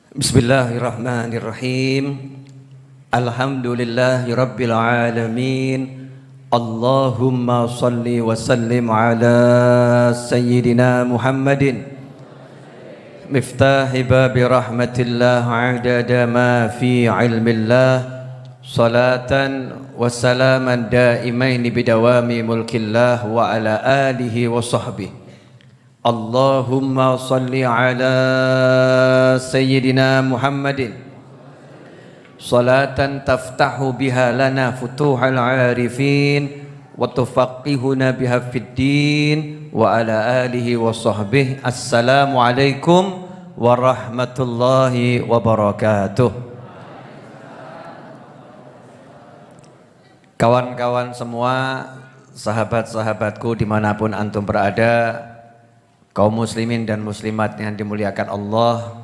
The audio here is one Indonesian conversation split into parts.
Bismillahirrahmanirrahim. Alhamdulillahirabbil alamin. Allahumma salli wa sallim ala sayyidina Muhammadin miftahi babi rahmatillah adada ma fi ilmillah salatan wa salaman daimaini bidawami mulkillah wa ala alihi wa sahbihi. Allahumma salli ala sayyidina Muhammadin salatan taftahu biha lana futuhal arifin wa tufaqihuna biha fid din wa ala alihi wa sahbihi. Assalamu alaikum warahmatullahi wabarakatuh. Kawan-kawan semua, sahabat-sahabatku dimanapun antum berada, kaum muslimin dan muslimat yang dimuliakan Allah,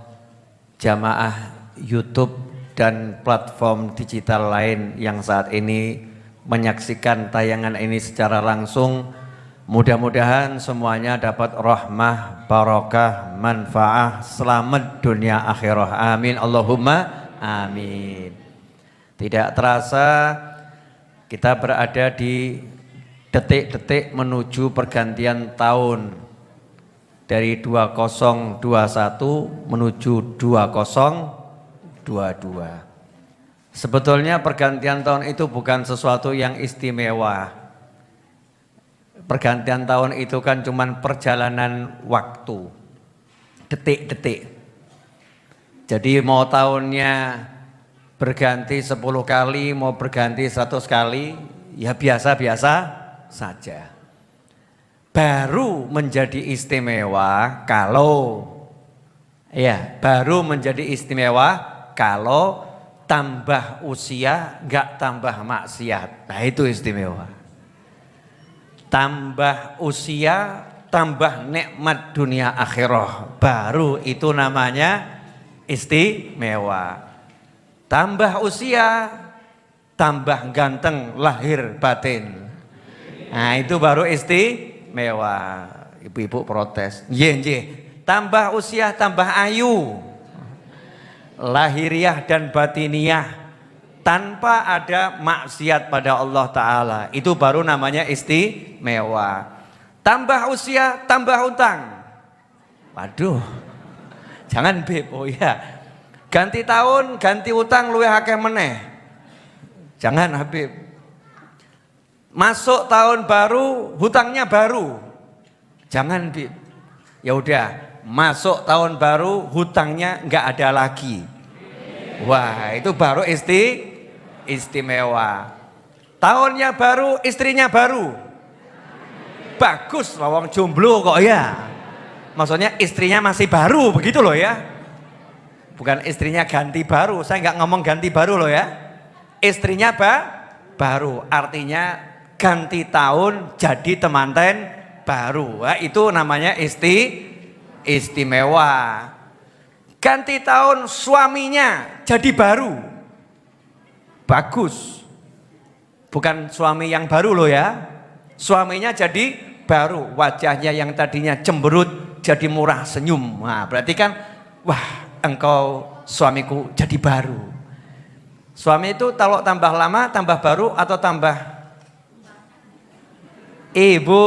jamaah YouTube dan platform digital lain yang saat ini menyaksikan tayangan ini secara langsung, mudah-mudahan semuanya dapat rahmah, barakah, manfaah, selamat dunia akhirah. Amin Allahumma amin. Tidak terasa kita berada di detik-detik menuju pergantian tahun dari 2021 menuju 2022. Sebetulnya pergantian tahun itu bukan sesuatu yang istimewa. Pergantian tahun itu kan cuma perjalanan waktu, detik-detik. Jadi mau tahunnya berganti 10 kali, mau berganti 100 kali, ya biasa-biasa saja. Baru menjadi istimewa kalau tambah usia enggak tambah maksiat. Nah itu istimewa. Tambah usia, tambah nikmat dunia akhirah, baru itu namanya istimewa. Tambah usia, tambah ganteng lahir batin. Nah itu baru istimewa. Ibu-ibu protes. Nggih. Tambah usia tambah ayu. Lahiriah dan batiniah tanpa ada maksiat pada Allah Ta'ala. Itu baru namanya istimewa. Tambah usia tambah utang. Waduh. Jangan Beb, oh ya. Ganti tahun ganti utang luwih akeh meneh. Jangan Habib. Masuk tahun baru, hutangnya baru. Jangan, Bib. Ya udah, masuk tahun baru, hutangnya enggak ada lagi. Wah, itu baru istimewa. Tahunnya baru, istrinya baru. Bagus, lawang jomblo kok ya. Maksudnya istrinya masih baru, begitu loh ya. Bukan istrinya ganti baru, saya enggak ngomong ganti baru loh ya. Istrinya baru, artinya ganti tahun jadi temanten baru. Nah, itu namanya istimewa. Ganti tahun suaminya jadi baru. Bagus. Bukan suami yang baru loh ya. Suaminya jadi baru. Wajahnya yang tadinya cemberut jadi murah senyum. Nah, berarti kan wah, engkau suamiku jadi baru. Suami itu kalau tambah lama tambah baru atau tambah? Ibu,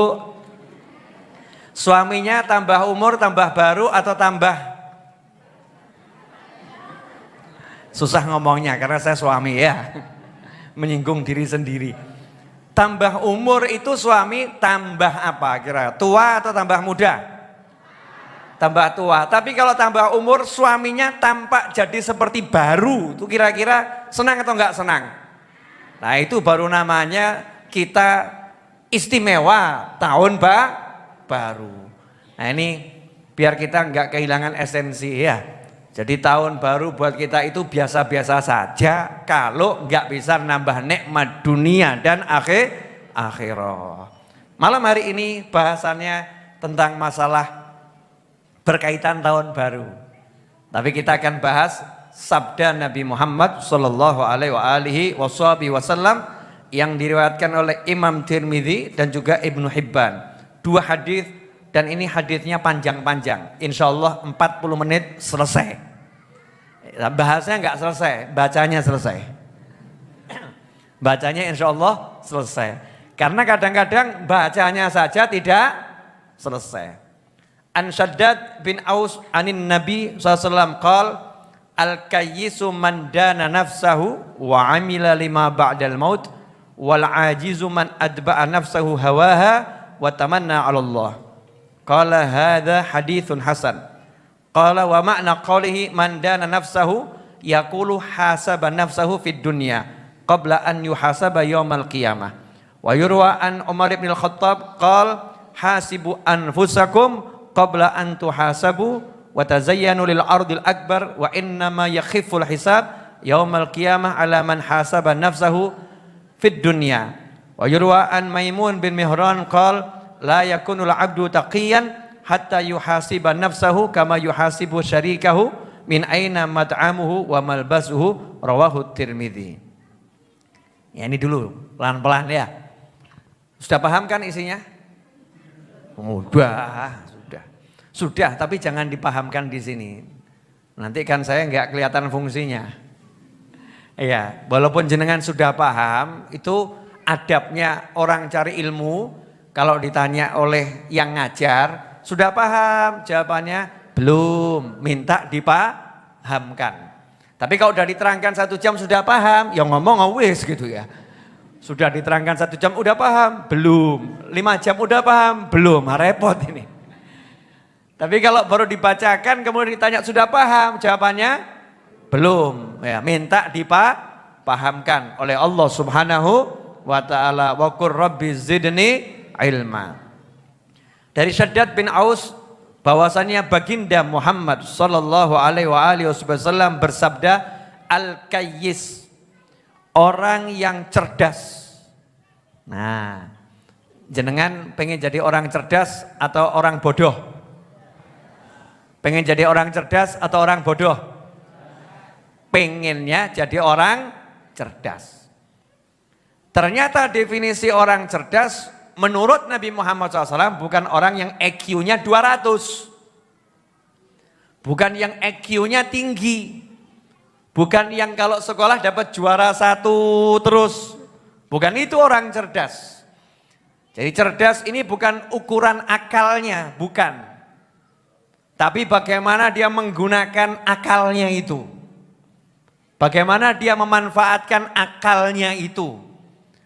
suaminya tambah umur tambah baru atau tambah? Susah ngomongnya karena saya suami ya. Menyinggung diri sendiri. Tambah umur itu suami tambah apa kira? Tua atau tambah muda? Tambah tua. Tapi kalau tambah umur suaminya tampak jadi seperti baru. Itu kira-kira senang atau enggak senang? Nah itu baru namanya kita istimewa tahun baru. Nah ini biar kita enggak kehilangan esensi ya. Jadi tahun baru buat kita itu biasa-biasa saja kalau enggak bisa nambah nikmat dunia dan akhirah. Malam hari ini bahasannya tentang masalah berkaitan tahun baru. Tapi kita akan bahas sabda Nabi Muhammad sallallahu alaihi wasallam yang diriwayatkan oleh Imam Tirmidzi dan juga Ibnu Hibban. 2 hadis dan ini hadisnya panjang-panjang. Insyaallah 40 menit selesai. Bahasanya nggak selesai, bacanya selesai. Bacanya insya Allah selesai. Karena kadang-kadang bacanya saja tidak selesai. An Shaddad bin Aus anin Nabi SAW qal al-kayyisu man dana nafsahu wa amila lima ba'dal maut wal ajizu man adba'a nafsahu hawaha wa tamanna 'ala Allah. Qala hadza haditsun hasan. Qala wa ma'na qawlihi man dana nafsahu yaqulu hasaba nafsahu fid dunya qabla an yuhasaba yaumal qiyamah. Wa yurwa an Umar bin Al-Khattab qala hasibu anfusakum qabla an tuhasabu wa tazayyanu lil ardil akbar wa innama yakhiful hisab yaumal qiyamah ala man hasaba nafsahu fid dunya. Wa yurwa an Maimun bin Mihran qala la yakunul abdu taqiyan hatta yuhasiba nafsahu kama yuhasibu syarikahu min aina mat'amuhu wa malbasuhu rawahu Tirmidzi. Ya ini dulu pelan-pelan ya. Sudah paham kan isinya? Sudah, tapi jangan dipahamkan di sini. Nanti kan saya nggak kelihatan fungsinya. Iya, walaupun jenengan sudah paham, itu adabnya orang cari ilmu. Kalau ditanya oleh yang ngajar, sudah paham? Jawabannya belum, minta dipahamkan. Tapi kalau sudah diterangkan 1 jam sudah paham, ya ngomong wis gitu ya. Sudah diterangkan 1 jam udah paham? Belum. 5 jam udah paham? Belum, repot ini. Tapi kalau baru dibacakan kemudian ditanya sudah paham? Jawabannya belum. Ya, minta dipahamkan oleh Allah Subhanahu wa ta'ala. Wa qur rabbi zidni ilma. Dari Shaddad bin Aus bahwasannya baginda Muhammad sallallahu alaihi wasallam bersabda, al-kayyis, orang yang cerdas. Nah, jenengan pengen jadi orang cerdas atau orang bodoh? Pengen jadi orang cerdas atau orang bodoh? Pengennya jadi orang cerdas. Ternyata definisi orang cerdas menurut Nabi Muhammad SAW bukan orang yang EQ-nya 200. Bukan yang EQ-nya tinggi. Bukan yang kalau sekolah dapat juara 1 terus. Bukan itu orang cerdas. Jadi cerdas ini bukan ukuran akalnya, bukan. Tapi bagaimana dia menggunakan akalnya itu. Bagaimana dia memanfaatkan akalnya itu.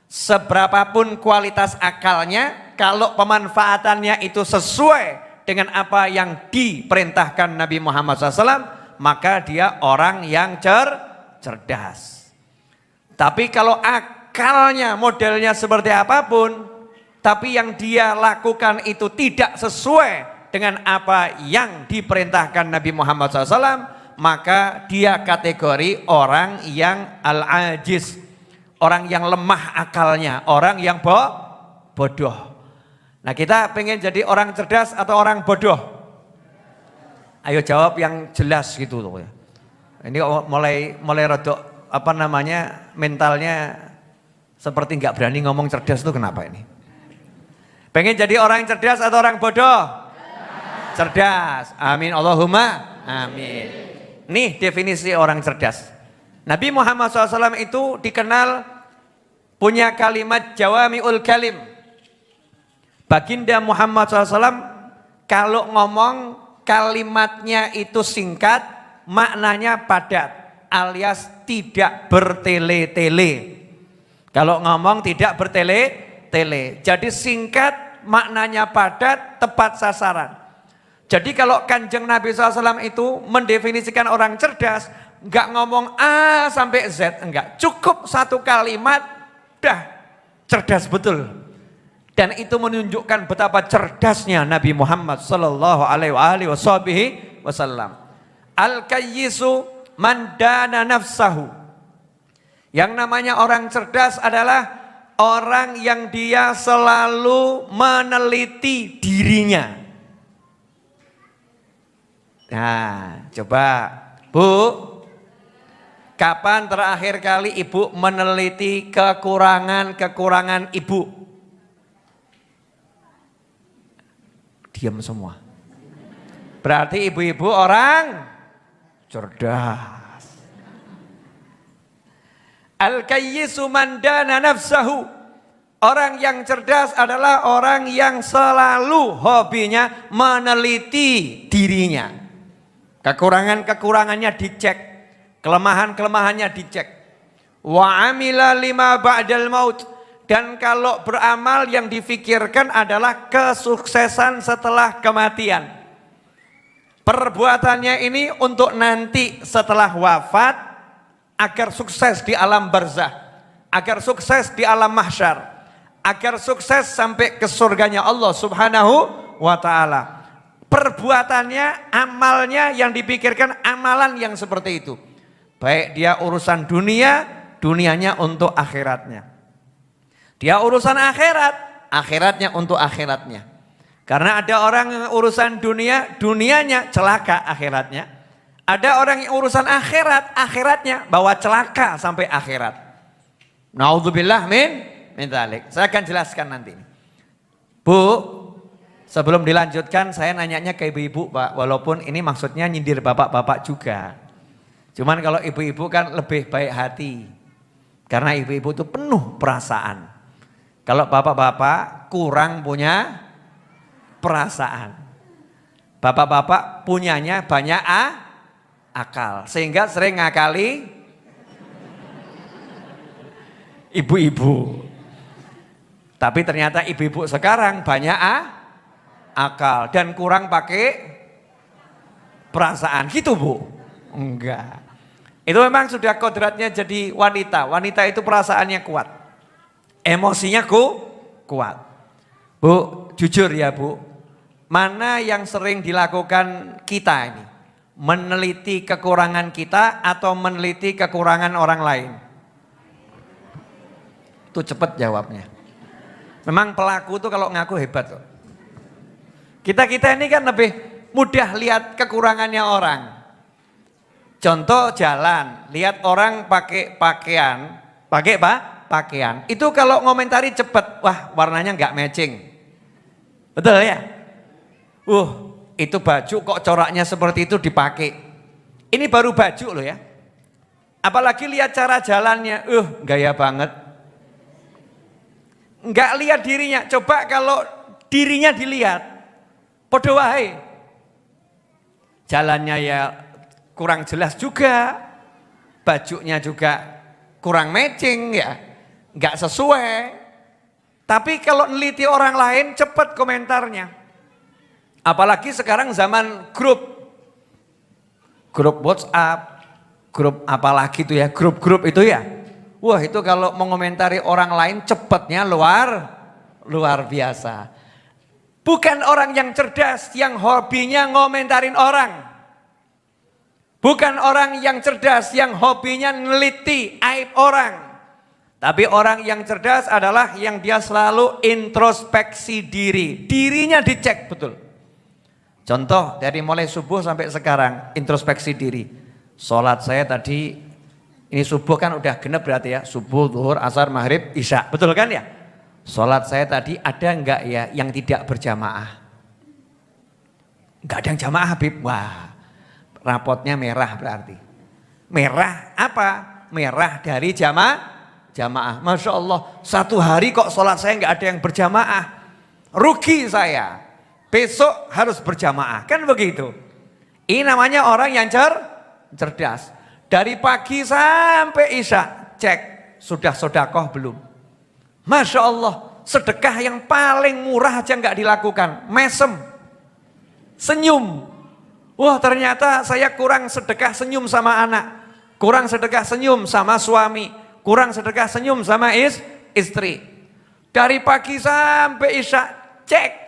Seberapapun kualitas akalnya, kalau pemanfaatannya itu sesuai dengan apa yang diperintahkan Nabi Muhammad SAW, maka dia orang yang cerdas. Tapi kalau akalnya modelnya seperti apapun, tapi yang dia lakukan itu tidak sesuai dengan apa yang diperintahkan Nabi Muhammad SAW, maka dia kategori orang yang al-ajiz. Orang yang lemah akalnya, orang yang bodoh. Nah, kita pengen jadi orang cerdas atau orang bodoh? Ayo jawab yang jelas gitu loh ya. Ini mulai rodok mentalnya seperti nggak berani ngomong cerdas itu kenapa ini? Pengen jadi orang cerdas atau orang bodoh? Cerdas. Amin Allahumma amin. Nih definisi orang cerdas. Nabi Muhammad SAW itu dikenal punya kalimat jawami'ul kalim. Baginda Muhammad SAW kalau ngomong kalimatnya itu singkat, maknanya padat alias tidak bertele-tele. Kalau ngomong tidak bertele-tele. Jadi singkat, maknanya padat, tepat sasaran. Jadi kalau Kanjeng Nabi SAW itu mendefinisikan orang cerdas, enggak ngomong A sampai Z, enggak. Cukup 1 kalimat, dah cerdas betul. Dan itu menunjukkan betapa cerdasnya Nabi Muhammad sallallahu alaihi wasallam. Al-kayyisu man dana nafsahu. Yang namanya orang cerdas adalah orang yang dia selalu meneliti dirinya. Nah, coba Bu, kapan terakhir kali ibu meneliti kekurangan ibu? Diam semua. Berarti ibu-ibu orang cerdas. Al-kayyisu man dana nafsahu. Orang yang cerdas adalah orang yang selalu hobinya meneliti dirinya. Kekurangan-kekurangannya dicek, kelemahan-kelemahannya dicek. Wa amila lima ba'dal maut. Dan kalau beramal yang difikirkan adalah kesuksesan setelah kematian. Perbuatannya ini untuk nanti setelah wafat, agar sukses di alam barzah, agar sukses di alam mahsyar, agar sukses sampai ke surganya Allah Subhanahu wa ta'ala. Perbuatannya, amalnya yang dipikirkan amalan yang seperti itu. Baik dia urusan dunia, dunianya untuk akhiratnya. Dia urusan akhirat, akhiratnya untuk akhiratnya. Karena ada orang yang urusan dunia, dunianya celaka akhiratnya. Ada orang yang urusan akhirat, akhiratnya bawa celaka sampai akhirat. Naudzubillah min dzalik. Saya akan jelaskan nanti. Bu, sebelum dilanjutkan saya nanyanya ke ibu-ibu, Pak. Walaupun ini maksudnya nyindir bapak-bapak juga. Cuman kalau ibu-ibu kan lebih baik hati. Karena ibu-ibu itu penuh perasaan. Kalau bapak-bapak kurang punya perasaan. Bapak-bapak punyanya banyak akal, sehingga sering ngakali ibu-ibu. Tapi ternyata ibu-ibu sekarang banyak akal dan kurang pakai perasaan, gitu Bu? Enggak. Itu memang sudah kodratnya jadi wanita. Wanita itu perasaannya kuat, emosinya kuat. Bu, jujur ya Bu, mana yang sering dilakukan kita ini? Meneliti kekurangan kita atau meneliti kekurangan orang lain? Itu cepat jawabnya. Memang pelaku itu kalau ngaku hebat kok. Kita ini kan lebih mudah lihat kekurangannya orang. Contoh jalan, lihat orang pakai pakaian, pakaian. Itu kalau ngomentari cepat, wah warnanya nggak matching. Betul ya? Itu baju kok coraknya seperti itu dipakai. Ini baru baju loh ya. Apalagi lihat cara jalannya, gaya banget. Enggak lihat dirinya. Coba kalau dirinya dilihat, podo wae. Jalannya ya kurang jelas juga. Bajunya juga kurang matching ya. Enggak sesuai. Tapi kalau neliti orang lain cepat komentarnya. Apalagi sekarang zaman grup WhatsApp, grup apalagi itu ya, grup-grup itu ya. Wah itu kalau mengomentari orang lain cepatnya luar biasa. Bukan orang yang cerdas yang hobinya ngomentarin orang. Bukan orang yang cerdas yang hobinya neliti aib orang. Tapi orang yang cerdas adalah yang dia selalu introspeksi diri. Dirinya dicek betul. Contoh dari mulai subuh sampai sekarang introspeksi diri. Sholat saya tadi, ini subuh kan udah genep berarti ya. Subuh, zuhur, asar, maghrib, isya. Betul kan ya? Sholat saya tadi ada enggak ya yang tidak berjamaah? Enggak ada yang jamaah Habib. Wah rapotnya merah berarti. Merah apa? Merah dari jamaah. Masya Allah satu hari kok sholat saya enggak ada yang berjamaah. Rugi saya. Besok harus berjamaah, kan begitu. Ini namanya orang yang cerdas. Dari pagi sampai isya, cek sudah sodakoh belum. Masya Allah, sedekah yang paling murah aja nggak dilakukan, mesem, senyum. Wah ternyata saya kurang sedekah senyum sama anak, kurang sedekah senyum sama suami, kurang sedekah senyum sama istri. Dari pagi sampai isya, cek.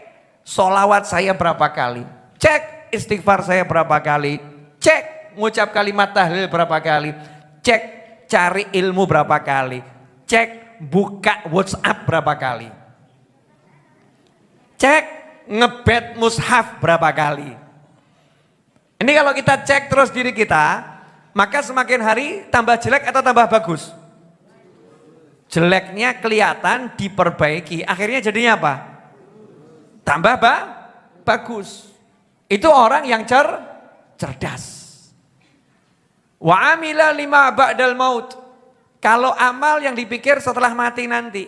Solawat saya berapa kali, cek istighfar saya berapa kali, cek ngucap kalimat tahlil berapa kali, cek cari ilmu berapa kali, cek buka WhatsApp berapa kali, cek ngebet mushaf berapa kali. Ini kalau kita cek terus diri kita, maka semakin hari tambah jelek atau tambah bagus? Jeleknya kelihatan, diperbaiki, akhirnya jadinya apa? Tambah bagus. Itu orang yang cerdas. Wa amila lima ba'dal maut. Kalau amal yang dipikir setelah mati nanti.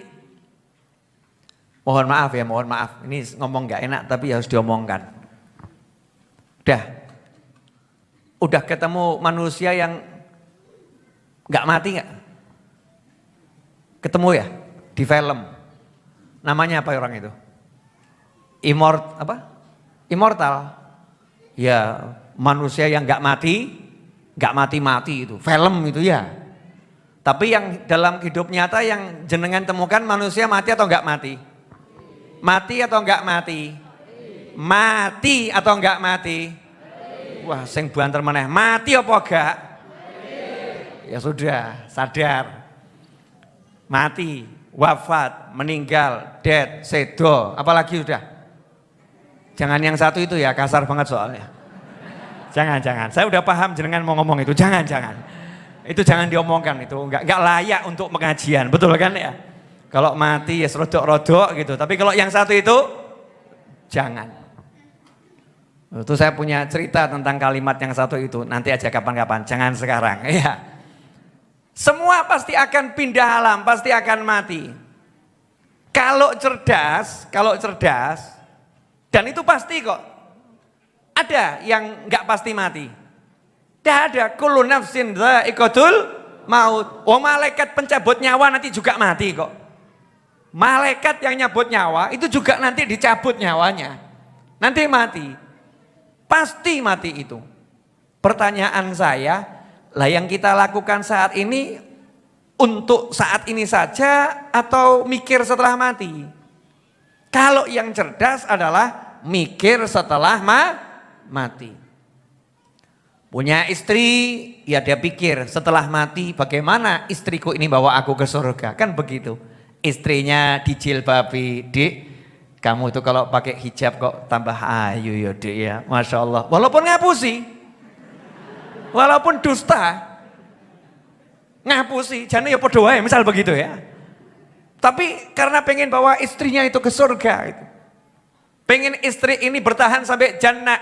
Mohon maaf ya, mohon maaf. Ini ngomong gak enak tapi harus diomongkan. Udah ketemu manusia yang gak mati gak? Ketemu ya? Di film. Namanya apa orang itu? Immortal. Ya, manusia yang gak mati itu. Film itu ya. Tapi yang dalam hidup nyata yang jenengan temukan manusia mati atau enggak mati? Mati atau enggak mati? Mati atau enggak mati? Wah, sing banter meneh. Mati apa enggak? Ya sudah, sadar. Mati, wafat, meninggal, dead, sedo, apalagi sudah. Jangan yang satu itu ya, kasar banget soalnya. Jangan. Saya udah paham jenengan mau ngomong itu. Jangan. Itu jangan diomongkan, itu enggak layak untuk pengajian, betul kan ya? Kalau mati ya rodok-rodok gitu, tapi kalau yang satu itu jangan. Itu saya punya cerita tentang kalimat yang satu itu, nanti aja kapan-kapan, jangan sekarang ya. Semua pasti akan pindah alam, pasti akan mati. Kalau cerdas, dan itu pasti kok. Ada yang enggak pasti mati. Tidak ada, kullu nafsin dha'iqatul maut. Malaikat pencabut nyawa nanti juga mati kok. Malaikat yang nyabut nyawa itu juga nanti dicabut nyawanya. Nanti mati. Pasti mati itu. Pertanyaan saya, lah yang kita lakukan saat ini untuk saat ini saja atau mikir setelah mati? Kalau yang cerdas adalah mikir setelah mati. Punya istri, ya dia pikir setelah mati bagaimana istriku ini bawa aku ke surga. Kan begitu. Istrinya dijilbabi, Dik, kamu itu kalau pakai hijab kok tambah ayu ya Dik ya. Masya Allah. Walaupun ngapusi, walaupun dusta, ngapusi, jane ya podo wae, misal begitu ya. Tapi karena pengen bawa istrinya itu ke surga. Pengen istri ini bertahan sampai jannah.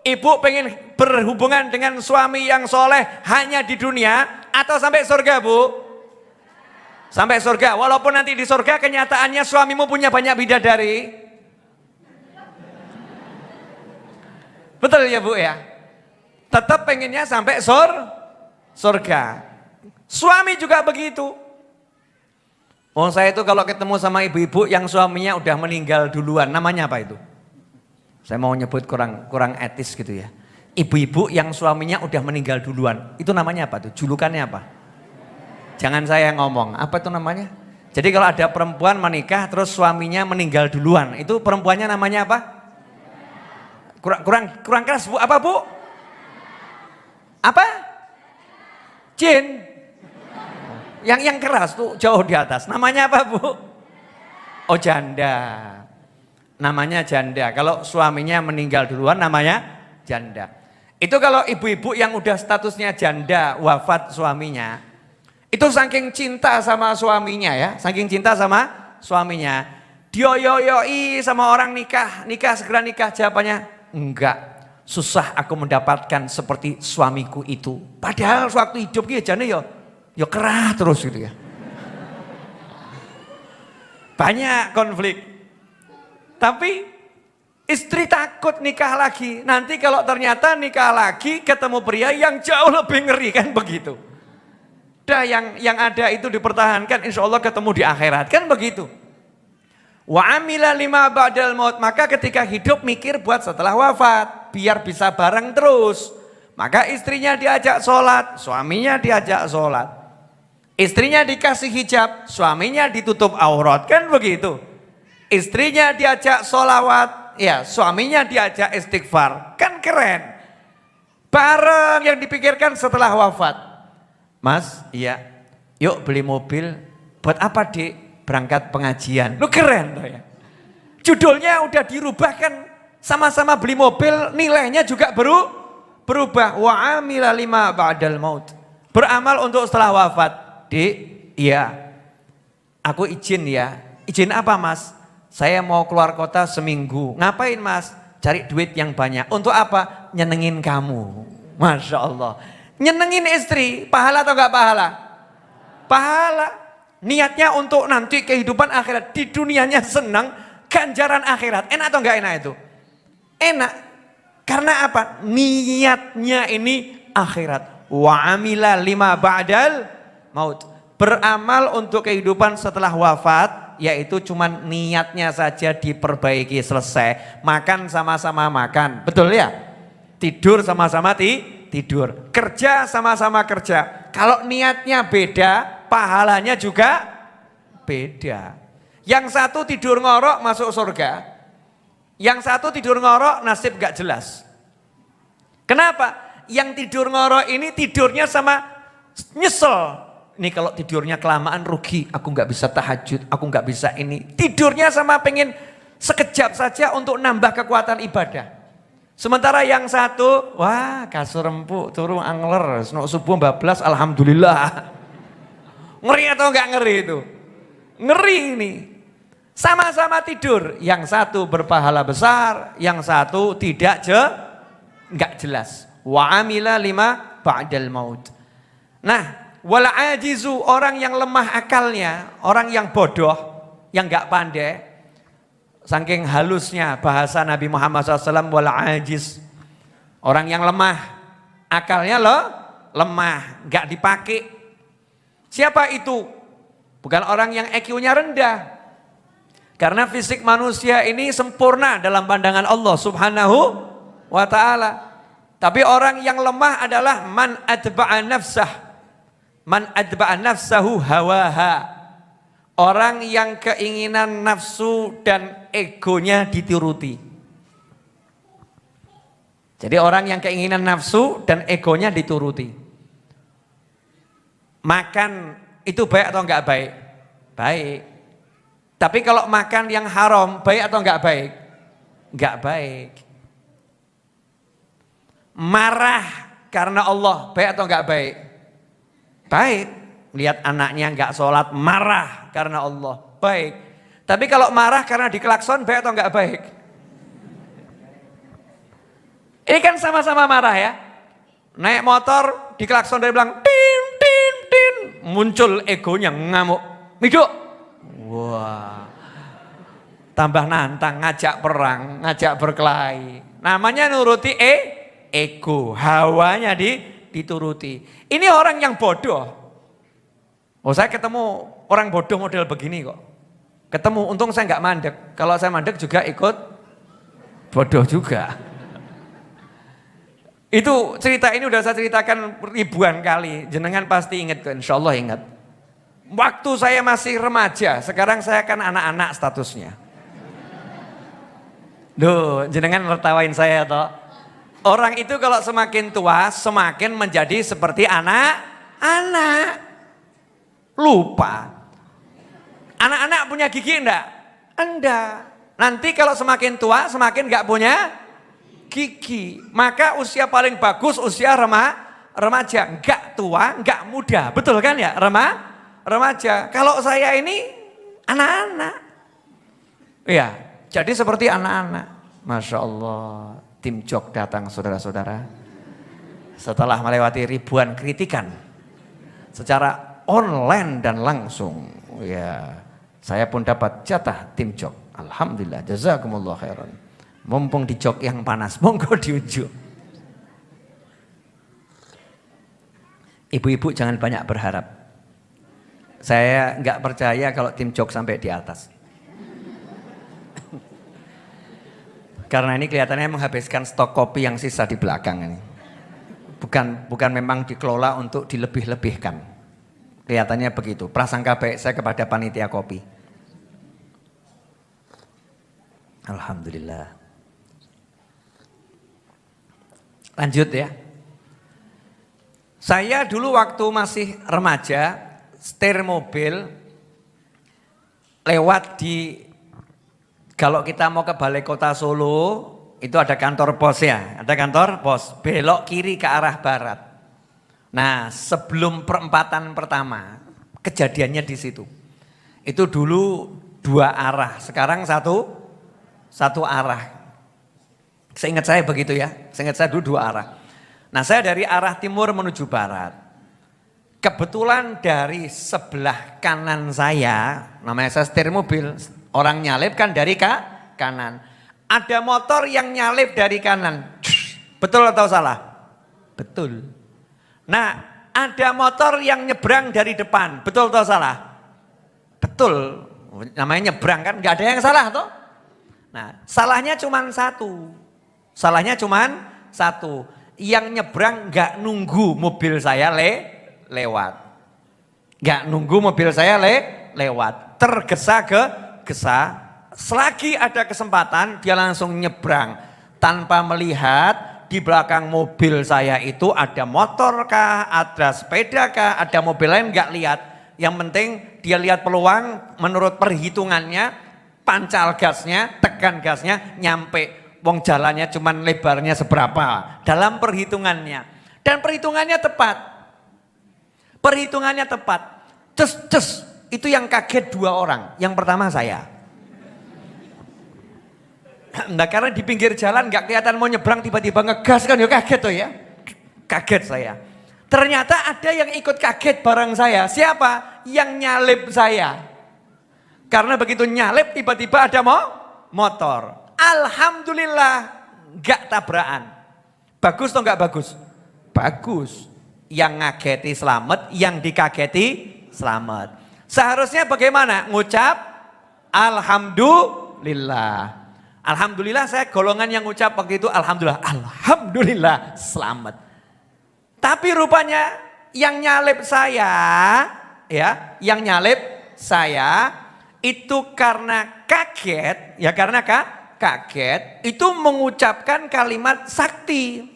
Ibu pengen berhubungan dengan suami yang soleh hanya di dunia atau sampai surga Bu? Sampai surga, walaupun nanti di surga kenyataannya suamimu punya banyak bidadari. Betul ya Bu ya? Tetap pengennya sampai surga. Suami juga begitu. Saya itu kalau ketemu sama ibu-ibu yang suaminya udah meninggal duluan, namanya apa itu? Saya mau nyebut kurang etis gitu ya. Ibu-ibu yang suaminya udah meninggal duluan, itu namanya apa tuh? Julukannya apa? Jangan saya ngomong, apa itu namanya? Jadi kalau ada perempuan menikah terus suaminya meninggal duluan, itu perempuannya namanya apa? Kurang keras Bu, apa Bu? Apa? Jin. Yang keras tuh jauh di atas, namanya apa Bu? Oh janda. Namanya janda. Kalau suaminya meninggal duluan namanya janda. Itu kalau ibu-ibu yang udah statusnya janda, wafat suaminya. Itu saking cinta sama suaminya ya. Saking cinta sama suaminya. Dioyoyoi sama orang nikah segera nikah. Jawabannya enggak. Susah aku mendapatkan seperti suamiku itu. Padahal waktu hidup dia jane ya kerah terus gitu ya. Banyak konflik. Tapi istri takut nikah lagi. Nanti kalau ternyata nikah lagi ketemu pria yang jauh lebih ngeri, kan begitu. Yang ada itu dipertahankan, insya Allah ketemu di akhirat, kan begitu. Wa amila lima ba'dal maut, maka ketika hidup mikir buat setelah wafat, biar bisa bareng terus. Maka istrinya diajak sholat, suaminya diajak sholat. Istrinya dikasih hijab, suaminya ditutup aurat, kan begitu. Istrinya diajak sholawat, ya suaminya diajak istighfar, kan keren. Bareng yang dipikirkan setelah wafat. Mas, iya, yuk beli mobil, buat apa Dik? Berangkat pengajian. Lu keren tuh ya. Judulnya udah dirubah kan, sama-sama beli mobil, nilainya juga berubah. Wa amila lima ba'dal maut. Beramal untuk setelah wafat. Dik, iya, aku izin ya. Izin apa Mas? Saya mau keluar kota seminggu. Ngapain Mas? Cari duit yang banyak. Untuk apa? Nyenengin kamu. Masya Allah. Nyenengin istri, pahala atau enggak pahala? Pahala. Niatnya untuk nanti kehidupan akhirat. Di dunianya senang, ganjaran akhirat. Enak atau enggak enak itu? Enak. Karena apa? Niatnya ini akhirat. Wa amila lima ba'dal maut. Beramal untuk kehidupan setelah wafat, yaitu cuman niatnya saja diperbaiki, selesai. Makan sama-sama makan. Betul ya? Tidur sama-sama tidur. Kerja sama-sama kerja. Kalau niatnya beda, pahalanya juga beda. Yang satu tidur ngorok masuk surga. Yang satu tidur ngorok nasib gak jelas. Kenapa? Yang tidur ngorok ini tidurnya sama nyesel. Ini kalau tidurnya kelamaan rugi. Aku gak bisa tahajud, aku gak bisa ini. Tidurnya sama pengen sekejap saja untuk nambah kekuatan ibadah. Sementara yang satu, wah kasur empuk, turu angler, subuh bablas, alhamdulillah. Ngeri atau enggak ngeri itu? Ngeri ini. Sama-sama tidur, yang satu berpahala besar, yang satu tidak enggak jelas. Wa amila lima ba'dal maut. Nah, wal ajizu, orang yang lemah akalnya, orang yang bodoh, yang enggak pandai, saking halusnya bahasa Nabi Muhammad SAW, wal ajiz. Orang yang lemah, akalnya lemah, enggak dipakai. Siapa itu? Bukan orang yang IQ-nya rendah. Karena fisik manusia ini sempurna dalam pandangan Allah Subhanahu wa ta'ala. Tapi orang yang lemah adalah man adba'a nafsah. Man adba'a nafsahu hawaha. Orang yang keinginan nafsu dan egonya dituruti. Jadi orang yang keinginan nafsu dan egonya dituruti. Makan itu baik atau enggak baik? Baik. Tapi kalau makan yang haram, baik atau enggak baik? Enggak baik. Marah karena Allah, baik atau enggak baik? Baik. Lihat anaknya enggak sholat, marah karena Allah, baik. Tapi kalau marah karena diklakson, baik atau enggak baik? Ini kan sama-sama marah ya. Naik motor, diklakson dari belakang, tin, tin, tin. Muncul egonya ngamuk, miduk. Wah, tambah nantang, ngajak perang, ngajak berkelahi. Namanya nuruti ego, hawanya dituruti. Ini orang yang bodoh. Oh, saya ketemu orang bodoh model begini kok. Ketemu, untung saya nggak mandek. Kalau saya mandek juga ikut bodoh juga. Itu cerita ini udah saya ceritakan ribuan kali. Jenengan pasti ingat kok, insya Allah ingat. Waktu saya masih remaja, sekarang saya kan anak-anak statusnya. Duh, jenengan nertawain saya toh. Orang itu kalau semakin tua, semakin menjadi seperti anak-anak. Lupa. Anak-anak punya gigi enggak? Enggak. Nanti kalau semakin tua semakin enggak punya gigi. Maka usia paling bagus usia remaja. Enggak tua, enggak muda. Betul kan ya? Remaja. Kalau saya ini anak-anak. Iya, jadi seperti anak-anak. Masya Allah. Tim Jok datang saudara-saudara. Setelah melewati ribuan kritikan. Secara online dan langsung, ya saya pun dapat jatah tim Jok. Alhamdulillah, jazakumullah khairan. Mumpung di Jok yang panas, monggo diunjuk. Ibu-ibu jangan banyak berharap. Saya nggak percaya kalau tim Jok sampai di atas. Karena ini kelihatannya menghabiskan stok kopi yang sisa di belakang ini. Bukan memang dikelola untuk dilebih-lebihkan. Kelihatannya begitu, prasangka baik saya kepada panitia kopi. Alhamdulillah. Lanjut ya. Saya dulu waktu masih remaja, setir mobil, lewat di, kalau kita mau ke Balai Kota Solo, itu ada kantor pos ya, ada kantor pos, belok kiri ke arah barat. Nah, sebelum perempatan pertama, kejadiannya di situ. Itu dulu dua arah, sekarang satu arah. Seingat saya begitu ya, seingat saya dulu dua arah. Nah, saya dari arah timur menuju barat. Kebetulan dari sebelah kanan saya, namanya saya setir mobil, orang nyalip kan dari kanan. Ada motor yang nyalip dari kanan. Betul atau salah? Betul. Nah, ada motor yang nyebrang dari depan. Betul atau salah? Betul. Namanya nyebrang kan, nggak ada yang salah toh? Nah, salahnya cuma satu. Salahnya cuma satu. Yang nyebrang nggak nunggu mobil saya lewat. Nggak nunggu mobil saya lewat. Tergesa-gesa. Selagi ada kesempatan dia langsung nyebrang. Tanpa melihat di belakang mobil saya itu ada motor kah, ada sepeda kah, ada mobil lain nggak lihat. Yang penting dia lihat peluang menurut perhitungannya, pancal gasnya, tekan gasnya, nyampe. Wong jalannya cuman lebarnya seberapa dalam perhitungannya. Dan perhitungannya tepat. Perhitungannya tepat. Ces, itu yang kaget 2 orang. Yang pertama saya. Nah, karena di pinggir jalan gak kelihatan mau nyebrang tiba-tiba ngegas kan ya kaget tuh ya. Kaget saya. Ternyata ada yang ikut kaget bareng saya. Siapa? Yang nyalip saya. Karena begitu nyalip tiba-tiba ada motor. Alhamdulillah gak tabrakan. Bagus atau gak bagus? Bagus. Yang ngageti selamat, yang dikageti selamat. Seharusnya bagaimana? Ngucap Alhamdulillah. Alhamdulillah, saya golongan yang ngucap waktu itu Alhamdulillah. Alhamdulillah selamat. Tapi rupanya yang nyalip saya, ya, yang nyalip saya itu karena kaget, ya karena kaget itu mengucapkan kalimat sakti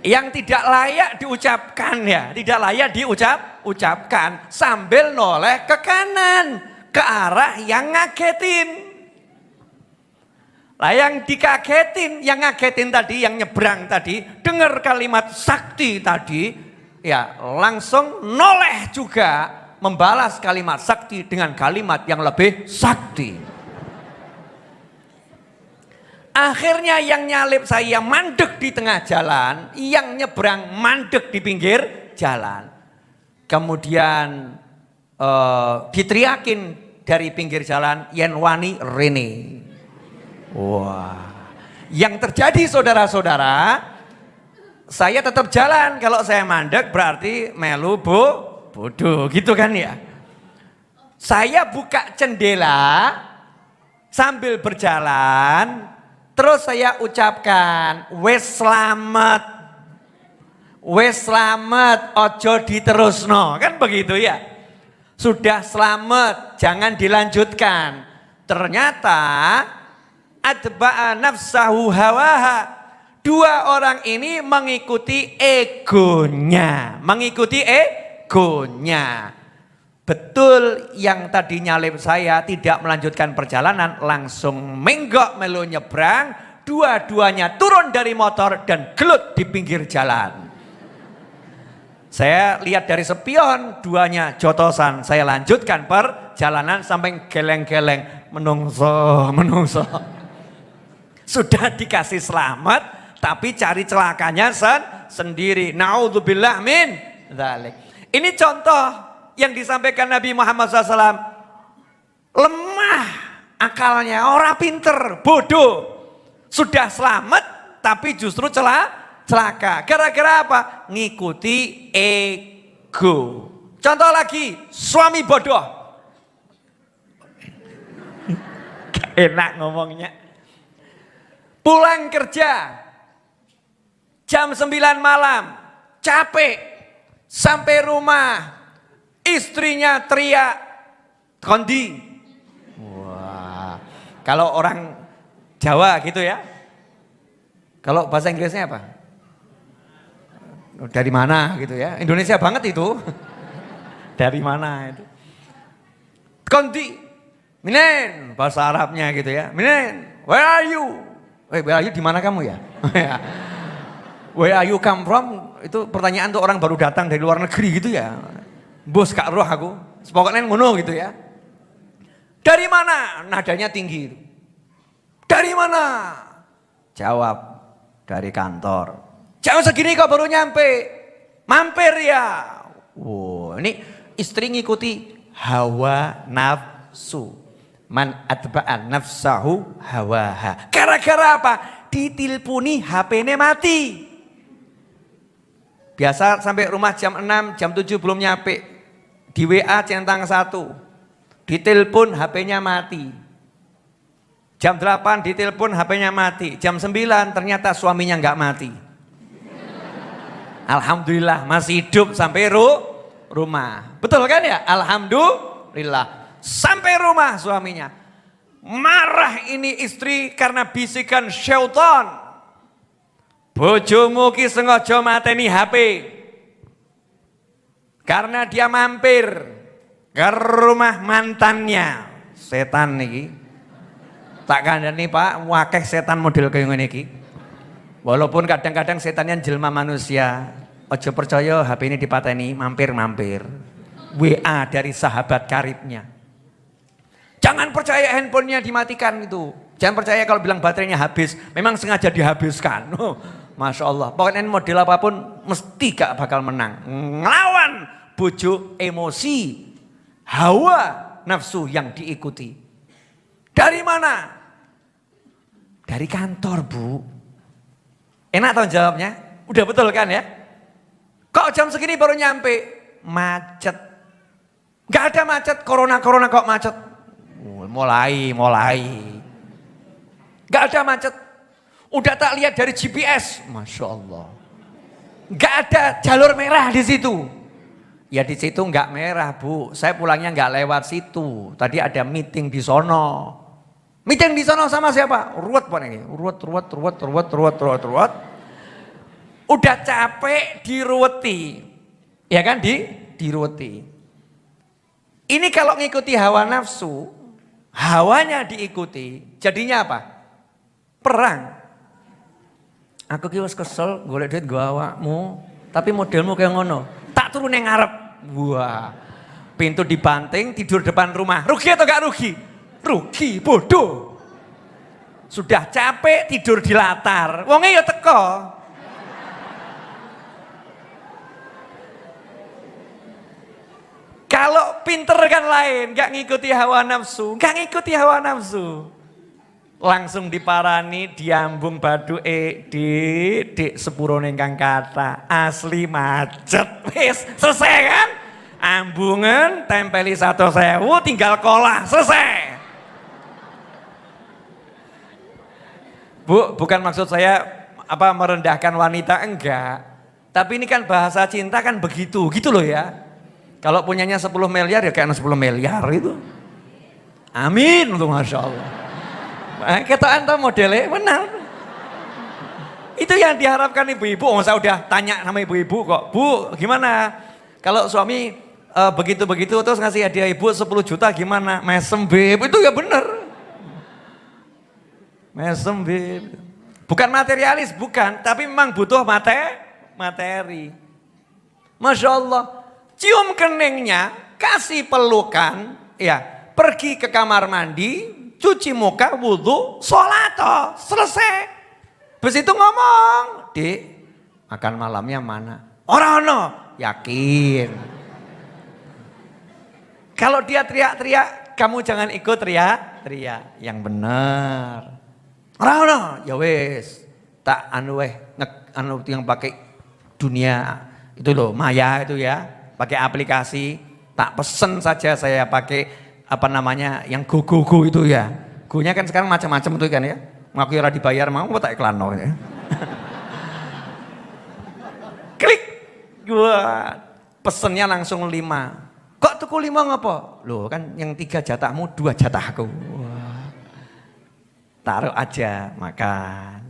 yang tidak layak diucapkan, ya, tidak layak diucapkan sambil noleh ke kanan ke arah yang ngagetin. Lah yang dikagetin, yang ngagetin tadi, yang nyebrang tadi, dengar kalimat sakti tadi, ya langsung noleh juga membalas kalimat sakti dengan kalimat yang lebih sakti. Akhirnya yang nyalip saya mandek di tengah jalan, yang nyebrang mandek di pinggir jalan. Kemudian diteriakin dari pinggir jalan, yen wani rene. Wah, yang terjadi saudara-saudara, saya tetap jalan. Kalau saya mandek berarti melu bodoh gitu kan ya. Saya buka jendela sambil berjalan, terus saya ucapkan wes selamat, ojo diterusno, kan begitu ya. Sudah selamat, jangan dilanjutkan. Ternyata atba'a nafsahu hawaha. 2 orang ini mengikuti egonya. Betul yang tadi nyalip saya tidak melanjutkan perjalanan, langsung menggok melu nyebrang. Dua-duanya turun dari motor dan gelut di pinggir jalan. Saya lihat dari spion, duanya jotosan. Saya lanjutkan perjalanan sampai geleng-geleng. Menungso. Sudah dikasih selamat, tapi cari celakanya sendiri. Naudzubillah min dzalik. Ini contoh yang disampaikan Nabi Muhammad SAW. Lemah akalnya, orang pinter, bodoh. Sudah selamat, tapi justru celaka. Gara-gara apa? Ngikuti ego. Contoh lagi, suami bodoh. Enak ngomongnya. Pulang kerja jam 9 malam, capek, sampai rumah istrinya teriak kondi. Wah, kalau orang Jawa gitu ya. Kalau bahasa Inggrisnya apa? Dari mana gitu ya? Indonesia banget itu. Dari mana itu? Kondi, minen, bahasa Arabnya gitu ya. Minen, where are you? Where are you, di mana kamu ya? Where are you come from? Itu pertanyaan untuk orang baru datang dari luar negeri gitu ya. Bos gak roh aku. Pokoknya ngono gitu ya. Dari mana? Nadanya tinggi itu. Dari mana? Jawab, dari kantor. Jam segini kok baru nyampe. Mampir ya. Wow, ini istri ngikuti hawa nafsu. Man atba'an nafsahu hawaha. Gara-gara apa? Diteleponi HP-nya mati. Biasa sampai rumah jam 6, jam 7 belum nyampe. Di WA centang 1. Ditelepon HP-nya mati. Jam 8 ditelepon HP-nya mati. Jam 9 ternyata suaminya enggak mati. Alhamdulillah masih hidup sampai rumah. Betul kan ya? Alhamdulillah. Sampai rumah suaminya. Marah ini istri karena bisikan syaitan. Bojomu ki sengaja mateni HP. Karena dia mampir ke rumah mantannya. Setan niki. Tak kandhani Pak, wakeh setan model kaya ngene iki. Walaupun kadang-kadang setannya jelma manusia. Ojo percaya HP ini dipateni, mampir-mampir. WA dari sahabat karibnya. Jangan percaya handphonenya dimatikan itu. Jangan percaya kalau bilang baterainya habis. Memang sengaja dihabiskan. Masya Allah. Pokoknya model apapun mesti gak bakal menang. Ngelawan bojo emosi. Hawa nafsu yang diikuti. Dari mana? Dari kantor Bu. Enak tau jawabnya? Udah betul kan ya? Kok jam segini baru nyampe? Macet. Gak ada macet. Corona kok macet. Mulai. Gak ada macet. Udah tak lihat dari GPS. Masya Allah. Gak ada jalur merah di situ. Ya di situ gak merah Bu. Saya pulangnya gak lewat situ. Tadi ada meeting di sono. Meeting di sono sama siapa? Ruwet Pak ini. Ruwet. Udah capek diruweti. Ya kan diruweti. Ini kalau ngikuti hawa nafsu. Hawanya diikuti. Jadinya apa? Perang. Aku ki wis kesel golek duit nggo awakmu, tapi modelmu kayak ngono. Tak turun yang ngarep. Wah. Pintu dibanting, tidur depan rumah. Rugi atau gak rugi? Rugi, bodoh. Sudah capek tidur di latar. Wonge ya teko. Kalau pinter kan lain, gak ngikuti hawa nafsu. Langsung diparani, diambung baduke, dik sepurone kang kata, asli macet. Wis selesai kan? Ambungan, tempeli 1.000, tinggal kolah, selesai. Bu, bukan maksud saya merendahkan wanita, enggak. Tapi ini kan bahasa cinta kan begitu, gitu loh ya. Kalau punyanya 10 miliar ya kayak 10 miliar itu. Amin, untuk Masya Allah. Ketaan tuh modelnya benar. Itu yang diharapkan ibu-ibu. Saya udah tanya sama ibu-ibu kok. Bu gimana kalau suami begitu-begitu terus ngasih hadiah ibu 10 juta gimana? Mesem beb. Itu ya benar. Mesem beb. Bukan materialis, bukan. Tapi memang butuh materi. Masya Allah. Cium keningnya, kasih pelukan, ya pergi ke kamar mandi, cuci muka, wudhu, sholat, selesai. Habis itu ngomong, Dik, makan malamnya mana? Orang yakin. Kalau dia teriak-teriak, kamu jangan ikut teriak-teriak, yang benar. Orang ya wes, tak yang pakai dunia itu loh, maya itu ya. Pakai aplikasi, tak pesen saja saya pakai yang go itu ya. Go-nya kan sekarang macam-macam itu kan ya. Ngaku ora dibayar mau tak iklan ya. Klik. Wah, pesennya langsung 5. Kok tuku 5 ngapa? Loh kan yang 3 jatahmu 2 jatahku. Wah. Taruh aja makan.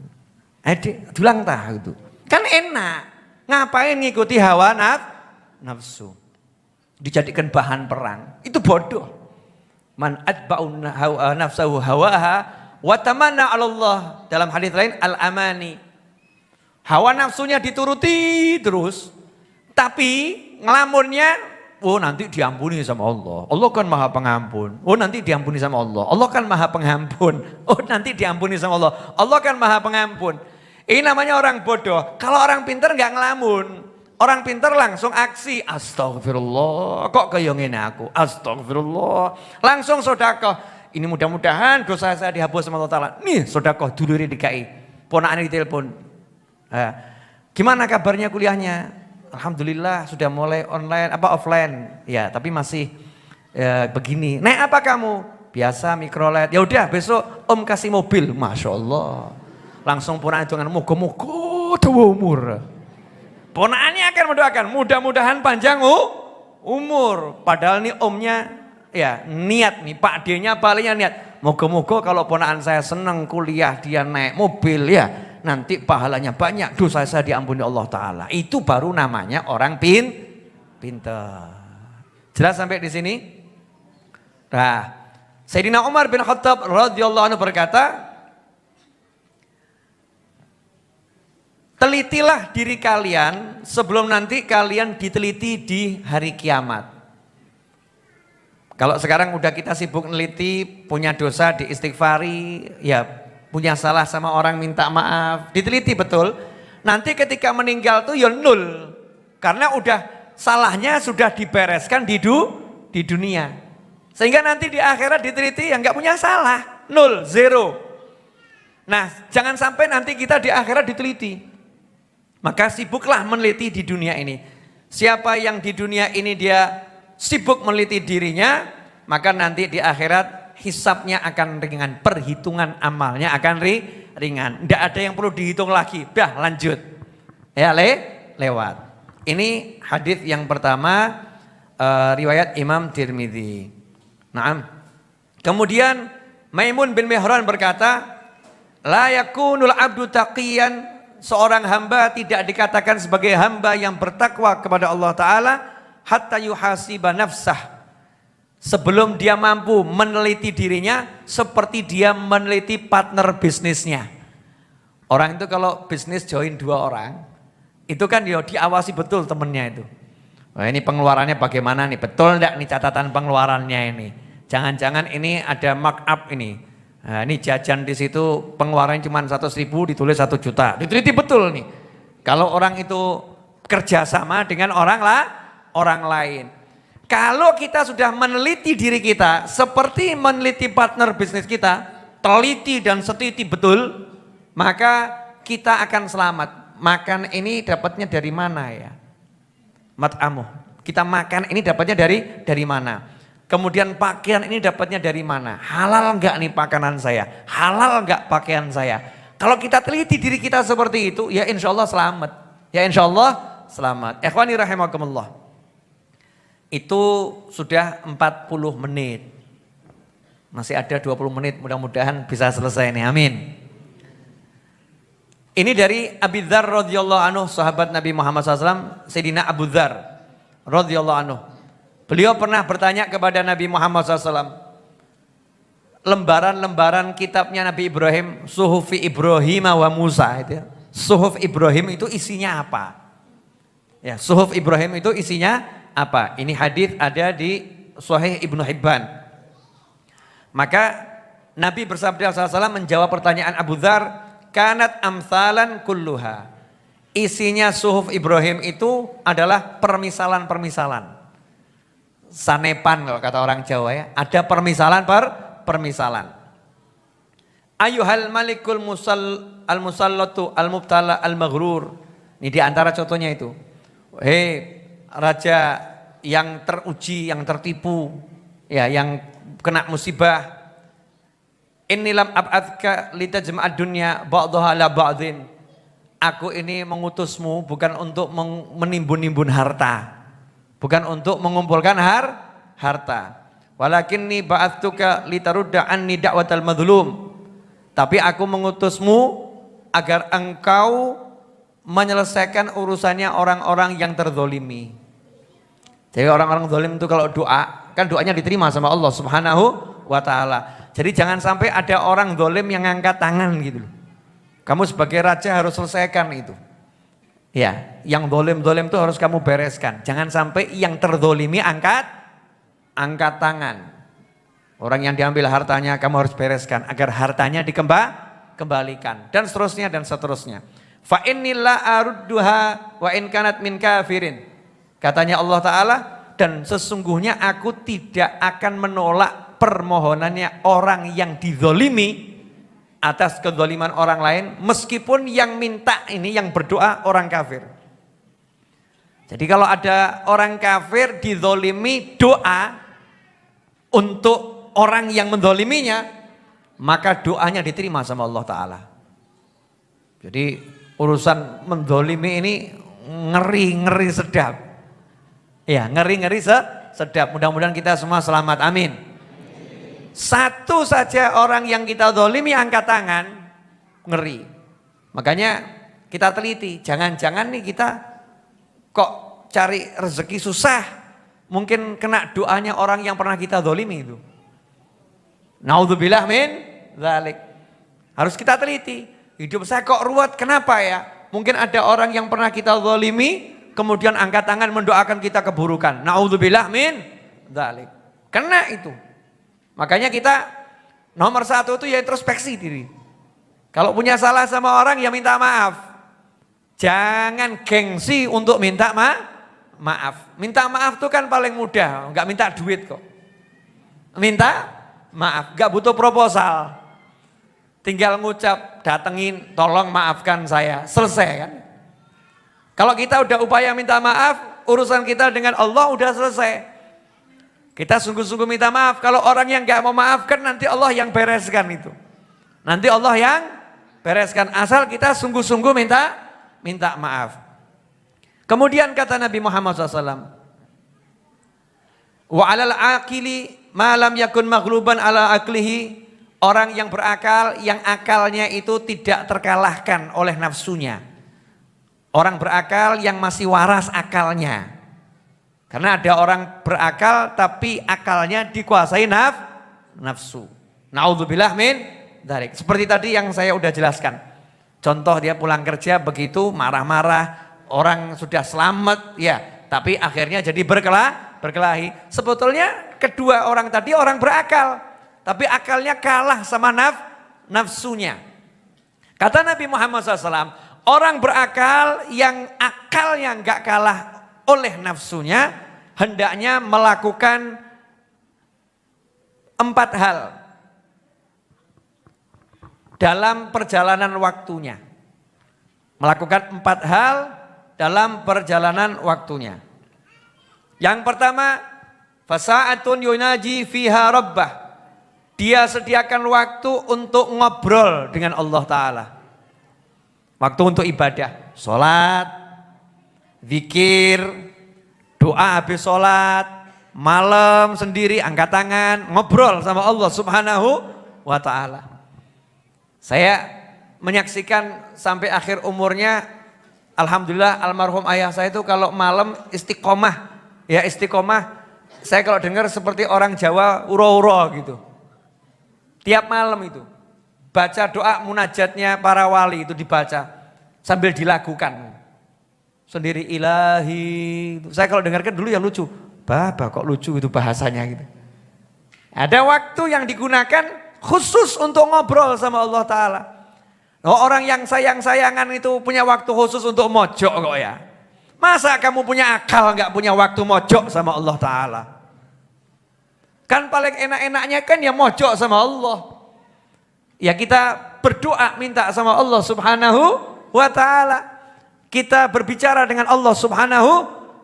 Dulang tah gitu. Kan enak. Ngapain ngikuti hawa nafsu, dijadikan bahan perang, itu bodoh. Man atba'un nafsahu hawaha wa tamanna 'ala Allah. Dalam hadis lain al-amani. Hawa nafsunya dituruti terus, tapi ngelamunnya, oh nanti diampuni sama Allah. Allah kan Maha Pengampun. Oh nanti diampuni sama Allah. Allah kan Maha Pengampun. Oh nanti diampuni sama Allah. Allah kan Maha Pengampun. Ini namanya orang bodoh. Kalau orang pinter nggak ngelamun. Orang pinter langsung aksi. Astagfirullah. Kok kaya ngene aku? Astagfirullah. Langsung sedekah. Ini mudah-mudahan dosa saya dihapus sama Allah Ta'ala. Nih sedekah dulure DKI. Ponakane ditelepon. Gimana kabarnya kuliahnya? Alhamdulillah sudah mulai online offline. Ya, tapi masih begini. Naik apa kamu? Biasa mikrolet. Ya udah besok Om kasih mobil. Masya Allah. Langsung ponaan itu dengan moga-moga dawa umur. Ponaannya akan mendoakan mudah-mudahan panjang umur. Padahal nih omnya ya niat nih, Pak D-nya palingnya niat. Moga-moga kalau ponaan saya senang kuliah dia naik mobil ya, nanti pahalanya banyak, dosa saya diampuni Allah Ta'ala. Itu baru namanya orang pintar. Jelas sampai di sini? Nah, Sayyidina Umar bin Khattab radhiyallahu anhu berkata, telitilah diri kalian sebelum nanti kalian diteliti di hari kiamat. Kalau sekarang udah kita sibuk neliti, punya dosa diistighfari, ya punya salah sama orang minta maaf, diteliti betul. Nanti ketika meninggal tuh ya nol. Karena udah salahnya sudah dibereskan di dunia. Sehingga nanti di akhirat diteliti yang nggak punya salah, nol, zero. Nah, jangan sampai nanti kita di akhirat diteliti. Maka sibuklah meneliti di dunia ini. Siapa yang di dunia ini dia sibuk meneliti dirinya, maka nanti di akhirat hisabnya akan ringan, perhitungan amalnya akan ringan. Tidak ada yang perlu dihitung lagi, dah lanjut. Ya lewat. Ini hadis yang pertama riwayat Imam Tirmidzi. Naam. Kemudian Maimun bin Mihran berkata, la yakunul abdu taqiyan, seorang hamba tidak dikatakan sebagai hamba yang bertakwa kepada Allah Ta'ala hatta yuhasiba nafsah, sebelum dia mampu meneliti dirinya seperti dia meneliti partner bisnisnya. Orang itu kalau bisnis join 2 orang, itu kan dia diawasi betul temennya itu. Wah, ini pengeluarannya bagaimana nih, betul enggak nih catatan pengeluarannya ini. Jangan-jangan ini ada markup ini. Nah, ini jajan di situ pengeluarannya cuma 100.000 ditulis 1 juta. Diteliti betul nih. Kalau orang itu kerjasama dengan orang lain. Kalau kita sudah meneliti diri kita seperti meneliti partner bisnis kita, teliti dan setiti betul, maka kita akan selamat. Makan ini dapatnya dari mana ya? Mat'amuh. Kita makan ini dapatnya dari mana? Kemudian pakaian ini dapatnya dari mana? Halal enggak nih makanan saya? Halal enggak pakaian saya? Kalau kita teliti diri kita seperti itu, ya insya Allah selamat. Ya insya Allah selamat. Ikhwani rahimakumullah. Itu sudah 40 menit. Masih ada 20 menit, mudah-mudahan bisa selesai nih, amin. Ini dari Abi Dzar radhiyallahu anhu, sahabat Nabi Muhammad SAW, Sayyidina Abu Dzar radhiyallahu anhu. Beliau pernah bertanya kepada Nabi Muhammad SAW, lembaran-lembaran kitabnya Nabi Ibrahim, Suhufi Ibrahim wa Musa, itu ya. Suhuf Ibrahim itu isinya apa? Ya, Suhuf Ibrahim itu isinya apa? Ini hadis ada di Sahih Ibnu Hibban. Maka Nabi bersabda SAW menjawab pertanyaan Abu Dzar, kanat amsalan kulluha. Isinya Suhuf Ibrahim itu adalah permisalan-permisalan. Sanepan kalau kata orang Jawa ya, ada permisalan. Ayuhal malikul al-musallatu al-mubtala al-maghrur. Ini diantara contohnya itu. Hei raja yang teruji, yang tertipu, ya yang kena musibah. Innilam ab'adka litajma'ad dunya ba'daha la ba'dhin. Aku ini mengutusmu bukan untuk menimbun-nimbun harta. Bukan untuk mengumpulkan harta. Walakinni ba'atsuka litarudda anni da'watal madhlum. Tapi aku mengutusmu agar engkau menyelesaikan urusannya orang-orang yang terzolimi. Jadi orang-orang zalim itu kalau doa, kan doanya diterima sama Allah Subhanahu wa ta'ala. Jadi jangan sampai ada orang zalim yang ngangkat tangan gitu loh. Kamu sebagai raja harus selesaikan itu. Ya, yang dolim-dolim itu harus kamu bereskan. Jangan sampai yang terdolimi angkat tangan. Orang yang diambil hartanya kamu harus bereskan agar hartanya kembalikan. Dan seterusnya dan seterusnya. Fa innillah arudduha wa in kanat min kafirin. Katanya Allah Ta'ala, dan sesungguhnya aku tidak akan menolak permohonannya orang yang dizolimi atas kezaliman orang lain, meskipun yang minta ini, yang berdoa orang kafir. Jadi kalau ada orang kafir dizolimi doa untuk orang yang menzoliminya, maka doanya diterima sama Allah Ta'ala. Jadi urusan menzolimi ini ngeri-ngeri sedap. Ya, ngeri-ngeri sedap. Mudah-mudahan kita semua selamat, amin. Satu saja orang yang kita zolimi angkat tangan, ngeri. Makanya kita teliti, jangan-jangan nih kita kok cari rezeki susah, mungkin kena doanya orang yang pernah kita zolimi itu. Naudzubillah min dzalik. Harus kita teliti, hidup saya kok ruwet, kenapa ya? Mungkin ada orang yang pernah kita zolimi, kemudian angkat tangan mendoakan kita keburukan. Naudzubillah min dzalik. Kena itu. Makanya kita nomor satu itu ya introspeksi diri. Kalau punya salah sama orang ya minta maaf. Jangan gengsi untuk minta maaf. Minta maaf itu kan paling mudah, nggak minta duit kok. Minta maaf, nggak butuh proposal. Tinggal ngucap, datengin, tolong maafkan saya, selesai kan. Kalau kita udah upaya minta maaf, urusan kita dengan Allah udah selesai. Kita sungguh-sungguh minta maaf. Kalau orang yang gak mau maafkan, nanti Allah yang bereskan itu. Nanti Allah yang bereskan. Asal kita sungguh-sungguh minta maaf. Kemudian kata Nabi Muhammad SAW, wa alal aqili ma lam yakun maghluban ala aqlihi. Orang yang berakal, yang akalnya itu tidak terkalahkan oleh nafsunya. Orang berakal yang masih waras akalnya. Karena ada orang berakal tapi akalnya dikuasai nafsu. Naudzubillah min dzalik. Seperti tadi yang saya udah jelaskan. Contoh dia pulang kerja begitu marah-marah, orang sudah selamat ya, tapi akhirnya jadi berkelahi. Sebetulnya kedua orang tadi orang berakal, tapi akalnya kalah sama nafsunya. Kata Nabi Muhammad SAW, orang berakal yang akalnya nggak kalah oleh nafsunya, hendaknya melakukan 4 hal dalam perjalanan waktunya. Melakukan 4 hal dalam perjalanan waktunya. Yang pertama, fasa'atun yunaji fiha rabbah. Dia sediakan waktu untuk ngobrol dengan Allah Ta'ala. Waktu untuk ibadah, sholat, zikir, doa habis sholat, malam sendiri angkat tangan, ngobrol sama Allah Subhanahu wa Ta'ala. Saya menyaksikan sampai akhir umurnya, alhamdulillah almarhum ayah saya itu kalau malam istiqomah. Ya istiqomah, saya kalau dengar seperti orang Jawa uro-uro gitu. Tiap malam itu, baca doa munajatnya para wali itu dibaca sambil dilakukan. Sendiri ilahi. Saya kalau dengarkan dulu ya lucu. Baba kok lucu itu bahasanya gitu. Ada waktu yang digunakan khusus untuk ngobrol sama Allah Ta'ala. Orang yang sayang-sayangan itu punya waktu khusus untuk mojok kok ya. Masa kamu punya akal gak punya waktu mojok sama Allah Ta'ala? Kan paling enak-enaknya kan ya mojok sama Allah. Ya kita berdoa minta sama Allah Subhanahu wa Ta'ala. Kita berbicara dengan Allah Subhanahu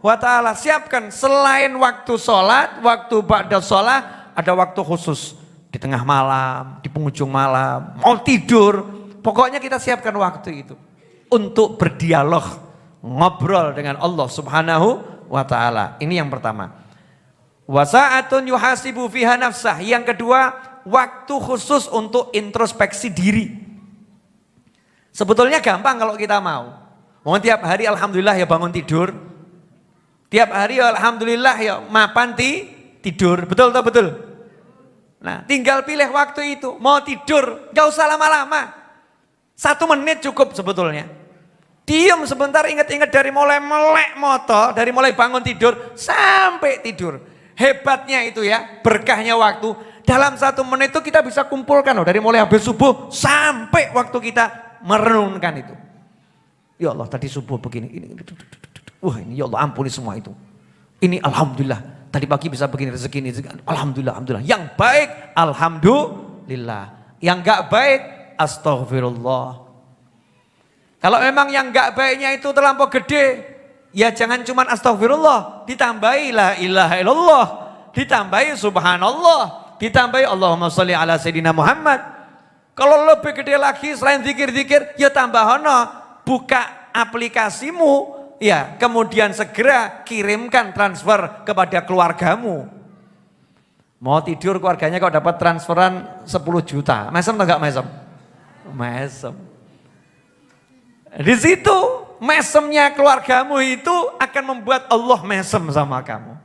wa Ta'ala. Siapkan selain waktu sholat, waktu ba'da sholat, ada waktu khusus. Di tengah malam, di penghujung malam, mau tidur. Pokoknya kita siapkan waktu itu. Untuk berdialog, ngobrol dengan Allah Subhanahu wa Ta'ala. Ini yang pertama. Wasa'atun yuhasibu fiha nafsah. Yang kedua, waktu khusus untuk introspeksi diri. Sebetulnya gampang kalau kita mau. Mau tiap hari alhamdulillah ya bangun tidur. Tiap hari ya alhamdulillah ya mapan tidur. Betul atau betul? Nah tinggal pilih waktu itu. Mau tidur gak usah lama-lama. 1 menit cukup sebetulnya. Diam sebentar, ingat-ingat dari mulai melek motor, dari mulai bangun tidur sampai tidur. Hebatnya itu ya, berkahnya waktu. Dalam 1 menit itu kita bisa kumpulkan loh, dari mulai habis subuh sampai waktu kita merenungkan itu. Ya Allah tadi subuh begini, ini. Wah ini ya Allah ampuni semua itu. Ini alhamdulillah, tadi pagi bisa begini rezeki ini, alhamdulillah. Yang baik alhamdulillah, yang gak baik astaghfirullah. Kalau memang yang gak baiknya itu terlampau gede, ya jangan cuman astaghfirullah, ditambahi la ilaha illallah, ditambahi subhanallah, ditambahi Allahumma sholli ala sayyidina Muhammad. Kalau lebih gede lagi selain zikir-zikir, ya tambahono, buka aplikasimu, ya kemudian segera kirimkan transfer kepada keluargamu. Mau tidur keluarganya kok dapat transferan 10 juta, mesem atau enggak mesem? Mesem. Di situ mesemnya keluargamu itu akan membuat Allah mesem sama kamu.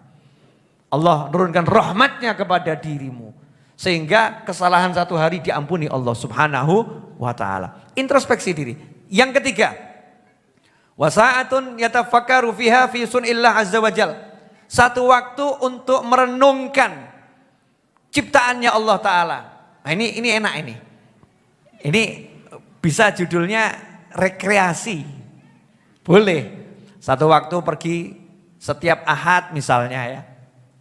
Allah menurunkan rahmatnya kepada dirimu. Sehingga kesalahan 1 hari diampuni Allah subhanahu wa ta'ala. Introspeksi diri. Yang ketiga. Wasa'atun yatafakkaru fiha fi sun'illah azza wa jal. Satu waktu untuk merenungkan ciptaannya Allah ta'ala. Nah ini enak ini. Ini bisa judulnya rekreasi. Boleh. Satu waktu pergi setiap Ahad misalnya ya.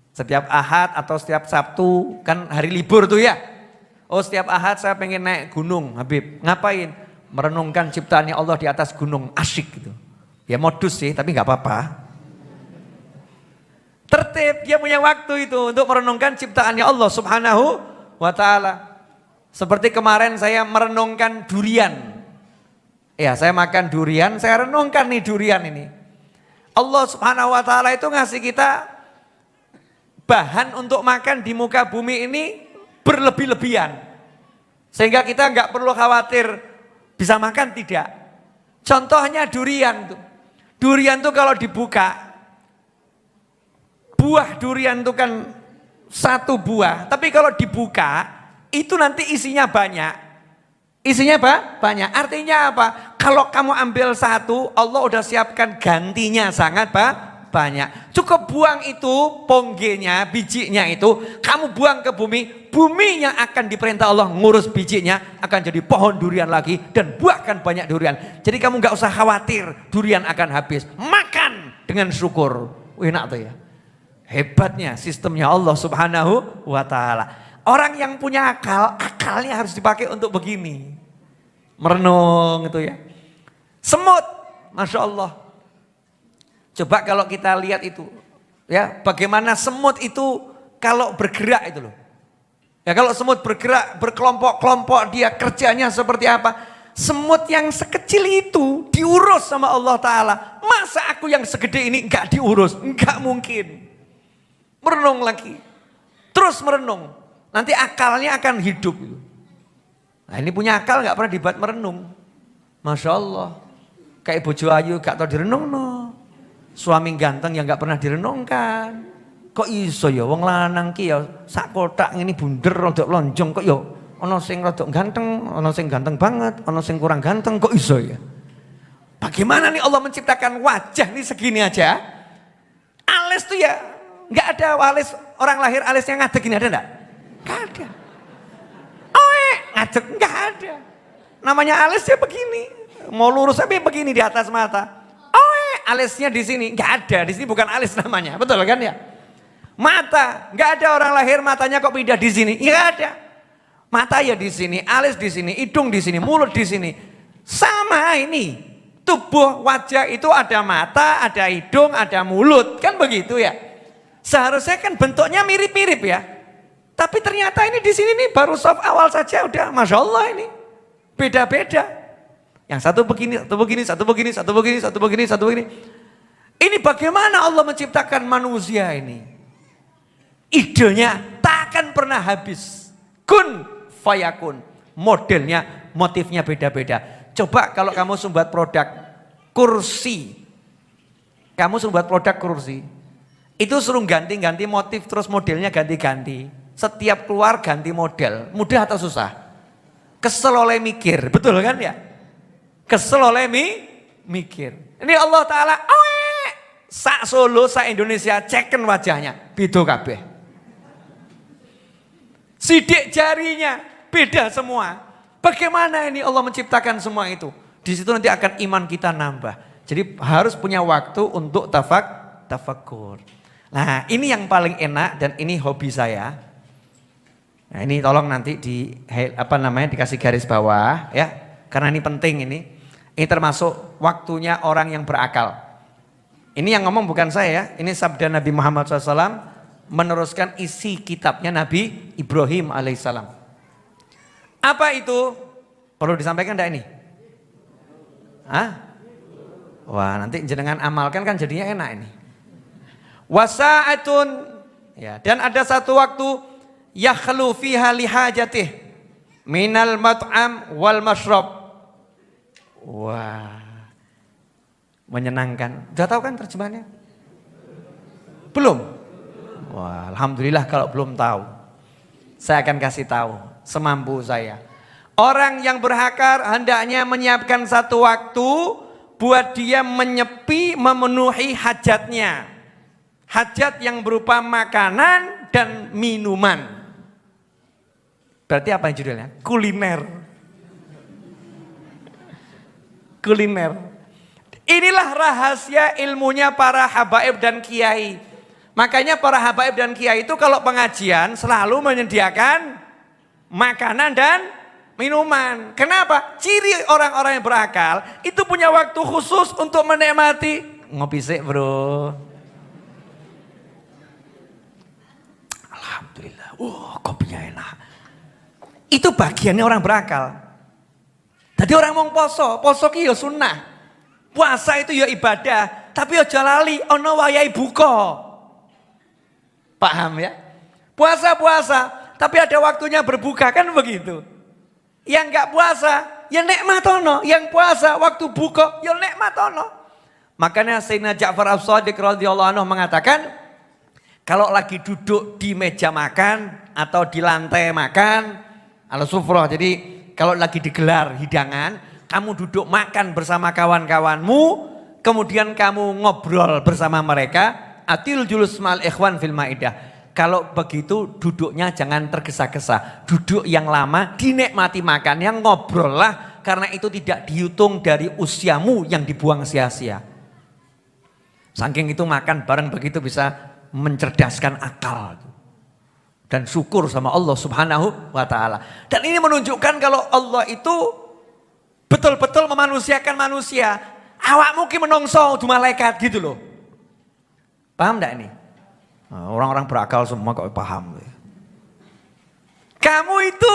Setiap Ahad atau setiap Sabtu, kan hari libur tuh ya. Oh setiap Ahad saya pengen naik gunung, Habib. Ngapain? Merenungkan ciptaannya Allah di atas gunung, asyik gitu. Ya modus sih, tapi gak apa-apa. Tertib, dia punya waktu itu untuk merenungkan ciptaannya Allah subhanahu wa ta'ala. Seperti kemarin saya merenungkan durian. Ya saya makan durian, saya renungkan nih durian ini. Allah subhanahu wa ta'ala itu ngasih kita bahan untuk makan di muka bumi ini berlebih-lebihan. Sehingga kita nggak perlu khawatir bisa makan, tidak. Contohnya durian tuh. Durian tuh kalau dibuka, buah durian tuh kan 1 buah. Tapi kalau dibuka, itu nanti isinya banyak. Isinya apa? Banyak. Artinya apa? Kalau kamu ambil 1, Allah udah siapkan gantinya sangat banyak. Cukup buang itu ponggenya, bijinya itu, kamu buang ke bumi, buminya akan diperintah Allah ngurus bijinya, akan jadi pohon durian lagi dan buahkan banyak durian. Jadi kamu nggak usah khawatir durian akan habis. Makan dengan syukur. Enak tuh ya. Hebatnya sistemnya Allah subhanahu wa ta'ala. Orang yang punya akal, akalnya harus dipakai untuk begini. Merenung itu ya. Semut, Masya Allah. Coba kalau kita lihat itu, ya bagaimana semut itu kalau bergerak itu loh. Ya kalau semut bergerak berkelompok-kelompok, dia kerjanya seperti apa? Semut yang sekecil itu diurus sama Allah Ta'ala. Masa aku yang segede ini enggak diurus? Enggak mungkin. Merenung lagi, terus merenung. Nanti akalnya akan hidup. Nah ini punya akal enggak pernah dibuat merenung. Masya Allah. Kayak bojo ayu gak tau direnung no. Suami ganteng yang gak pernah direnungkan. Kok iso ya wong lanang ki ya sak kotak ngene bunder rodok lonjong kok ya ana sing rodok ganteng, ana sing ganteng banget, ana sing kurang ganteng, kok iso ya? Bagaimana nih Allah menciptakan wajah nih segini aja? Alis tuh ya enggak ada alis, orang lahir alisnya ngadeg gini ada enggak? Enggak ada. Ngadeg enggak ada. Namanya alis ya begini. Mau lurus tapi begini di atas mata. Alisnya di sini nggak ada, di sini bukan alis namanya, betul kan ya? Mata nggak ada orang lahir matanya kok pindah di sini, nggak ada. Mata ya di sini, alis di sini, hidung di sini, mulut di sini. Sama ini, tubuh wajah itu ada mata, ada hidung, ada mulut, kan begitu ya? Seharusnya kan bentuknya mirip-mirip ya. Tapi ternyata ini di sini nih baru soft awal saja udah, Masya Allah ini beda-beda. Yang satu begini, satu begini, satu begini, satu begini, satu begini, satu begini. Ini bagaimana Allah menciptakan manusia ini? Idenya tak akan pernah habis. Kun fayakun. Modelnya, motifnya beda-beda. Coba kalau kamu membuat produk kursi. Kamu membuat produk kursi. Itu suruh ganti-ganti motif terus modelnya ganti-ganti. Setiap keluar ganti model. Mudah atau susah? Kesel oleh mikir. Betul kan ya? Kesel oleh mikir. Ini Allah Ta'ala, sak Solo, sak Indonesia, ceken wajahnya. Bido kabeh. Sidik jarinya, beda semua. Bagaimana ini Allah menciptakan semua itu? Di situ nanti akan iman kita nambah. Jadi harus punya waktu untuk tafakkur. Nah, ini yang paling enak dan ini hobi saya. Nah, ini tolong nanti dikasih garis bawah ya. Karena ini penting ini. Ini termasuk waktunya orang yang berakal. Ini yang ngomong bukan saya ya. Ini sabda Nabi Muhammad SAW meneruskan isi kitabnya Nabi Ibrahim alaihissalam. Apa itu? Perlu disampaikan enggak ini? Hah? Wah, nanti jenengan amalkan kan jadinya enak ini. Wasa'atun, ya, dan ada satu waktu yakhlu fiha lihajatih minal mat'am wal mashrab. Wah, menyenangkan. Sudah tahu kan terjemahannya? Belum? Wah, alhamdulillah kalau belum tahu. Saya akan kasih tahu semampu saya. Orang yang berakal hendaknya menyiapkan satu waktu buat dia menyepi, memenuhi hajatnya. Hajat yang berupa makanan dan minuman. Berarti apa yang judulnya? Kuliner. Kuliner. Inilah rahasia ilmunya para habaib dan kiai. Makanya para habaib dan kiai itu kalau pengajian selalu menyediakan makanan dan minuman. Kenapa? Ciri orang-orang yang berakal itu punya waktu khusus untuk menikmati. Ngopi sih bro. Alhamdulillah. Kopinya enak. Itu bagiannya orang berakal. Tadi orang mau poso ki ya sunnah. Puasa itu ya ibadah, tapi aja lali ono wayahe buka. Paham ya? Puasa, tapi ada waktunya berbuka kan begitu. Yang enggak puasa, ya nikmatono. Yang puasa waktu buka, ya nikmatono. Makanya Sayyidina Ja'far As-Shadiq radhiyallahu anhu mengatakan, kalau lagi duduk di meja makan atau di lantai makan, al-sufrah, jadi kalau lagi digelar hidangan, kamu duduk makan bersama kawan-kawanmu, kemudian kamu ngobrol bersama mereka, atil julus mal ikhwan fil maidah. Kalau begitu duduknya jangan tergesa-gesa. Duduk yang lama, dinikmati makan, yang ngobrol lah. Karena itu tidak dihitung dari usiamu yang dibuang sia-sia. Saking itu makan bareng begitu bisa mencerdaskan akal. Dan syukur sama Allah subhanahu wa ta'ala. Dan ini menunjukkan kalau Allah itu betul-betul memanusiakan manusia. Awakmu ki menungso du malaikat gitu loh. Paham enggak ini? Orang-orang berakal semua kok paham. Kamu itu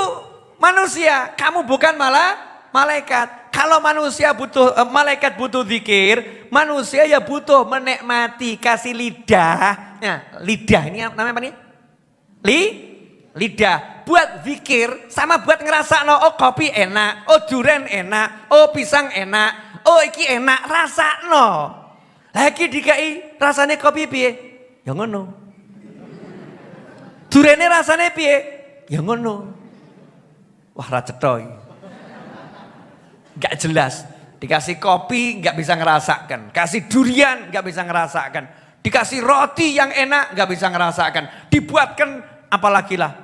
manusia, kamu bukan malah malaikat. Kalau manusia butuh, malaikat butuh zikir, manusia ya butuh menikmati, kasih lidah. Nah, lidah ini namanya apa nih? Lidah. Buat zikir sama buat ngerasa oh kopi enak, oh durian enak, oh pisang enak, oh iki enak, rasa no. Lagi dikai rasanya kopi piye? Ya ngono. Durene rasane piye? Ya ngono. Wah ra cetha iki. Enggak jelas. Dikasih kopi enggak bisa ngerasakan, kasih durian enggak bisa ngerasakan, dikasih roti yang enak enggak bisa ngerasakan, dibuatkan apalagi lah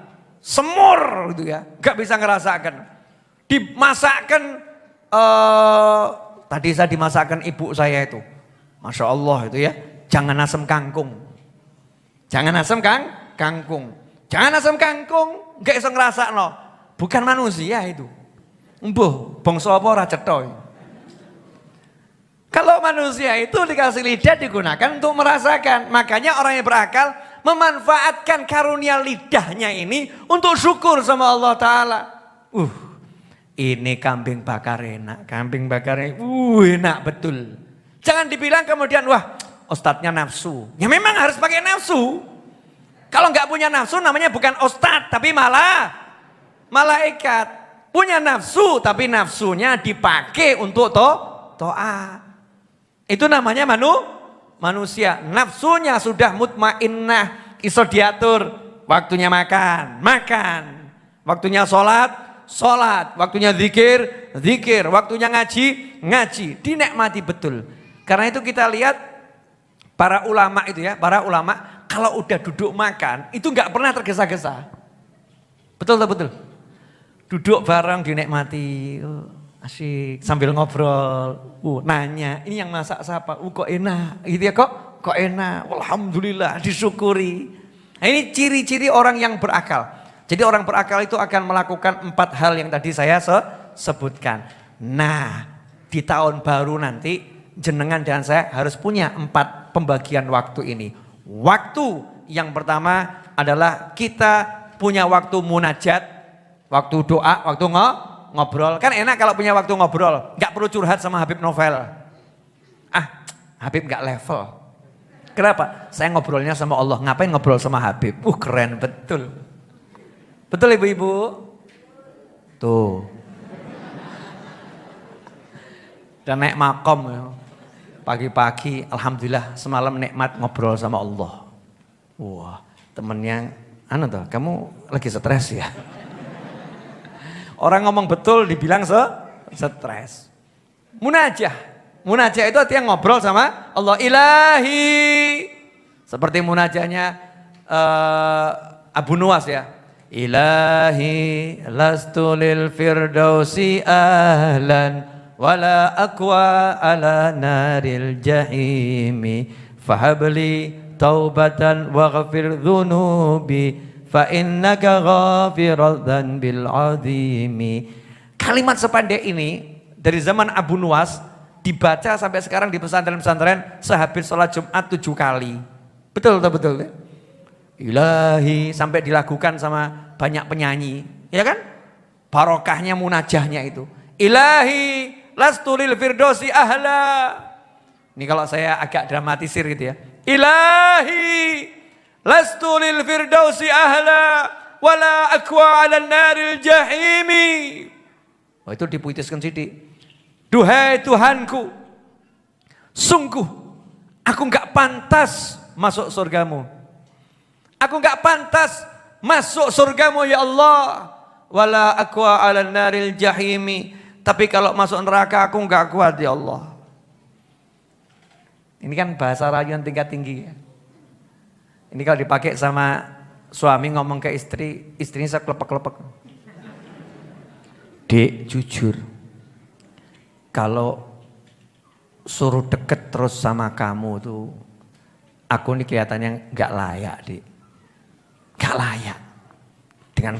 semur gitu ya, enggak bisa ngerasakan. Dimasakkan tadi saya dimasakkan ibu saya itu. Masya Allah itu ya, jangan asam kangkung. Jangan asam kangkung. Jangan asam kangkung, enggak iso ngrasakno. Bukan manusia itu. Mbuh, bangsa apa ora cetha. Kalau manusia itu dikasih lidah digunakan untuk merasakan. Makanya orang yang berakal memanfaatkan karunia lidahnya ini untuk syukur sama Allah Ta'ala. Ini kambing bakar enak. Kambing bakar enak betul. Jangan dibilang kemudian, wah ustadznya nafsu. Ya memang harus pakai nafsu. Kalau nggak punya nafsu namanya bukan ustadz, tapi malah malaikat. Punya nafsu, tapi nafsunya dipakai untuk to'at. Itu namanya manusia. Nafsunya sudah mutmainnah, iso diatur. Waktunya makan. Waktunya sholat. Waktunya zikir. Waktunya ngaji. Dinikmati betul. Karena itu kita lihat para ulama itu ya, para ulama kalau udah duduk makan itu nggak pernah tergesa-gesa. Betul tak betul? Duduk bareng dinikmati, asyik sambil ngobrol, nanya, ini yang masak siapa? Kok enak, gitu ya kok enak, alhamdulillah, disyukuri. Nah, ini ciri-ciri orang yang berakal. Jadi orang berakal itu akan melakukan 4 hal yang tadi saya sebutkan. Nah, di tahun baru nanti jenengan dan saya harus punya 4 pembagian waktu ini. Waktu yang pertama adalah kita punya waktu munajat, waktu doa, waktu ngobrol. Kan enak kalau punya waktu ngobrol. Gak perlu curhat sama Habib Novel. Habib gak level. Kenapa? Saya ngobrolnya sama Allah. Ngapain ngobrol sama Habib? Keren betul. Betul ibu-ibu? Tuh. Dan naik makom. Pagi-pagi, alhamdulillah semalam nikmat ngobrol sama Allah. Wah, temennya, kamu lagi stres ya? Orang ngomong betul dibilang stres. Munajah itu artinya ngobrol sama Allah. Ilahi. Seperti munajahnya Abu Nuwas ya. Ilahi lastu lil firdausi ahlan wala aqwa ala naril jahimi fahabli taubatan waghfir dhunubi fa innaka ghafiral dzanbil azimi. Kalimat sependek ini dari zaman Abu Nuwas dibaca sampai sekarang di pesantren-pesantren sehabis sholat Jumat 7 kali. Betul tak betul? Ilahi sampai dilakukan sama banyak penyanyi, ya kan? Barokahnya munajahnya itu. Ilahi lastu lil firdausi ahla. Ini kalau saya agak dramatisir gitu ya. Ilahi lastu lil firdausi ahla wala aqwa 'ala naril jahimi. Itu dipuitiskan sidik. Duhai Tuhanku, sungguh aku enggak pantas masuk surgamu. Aku enggak pantas masuk surgamu ya Allah. Wala aqwa 'ala naril jahimi. Tapi kalau masuk neraka aku enggak kuat ya Allah. Ini kan bahasa rayuan tingkat tinggi ya. Ini kalau dipakai sama suami ngomong ke istri, istrinya seklepek-klepek. Dek, jujur. Kalau suruh deket terus sama kamu tuh, aku ini kelihatannya nggak layak, Dek. Nggak layak dengan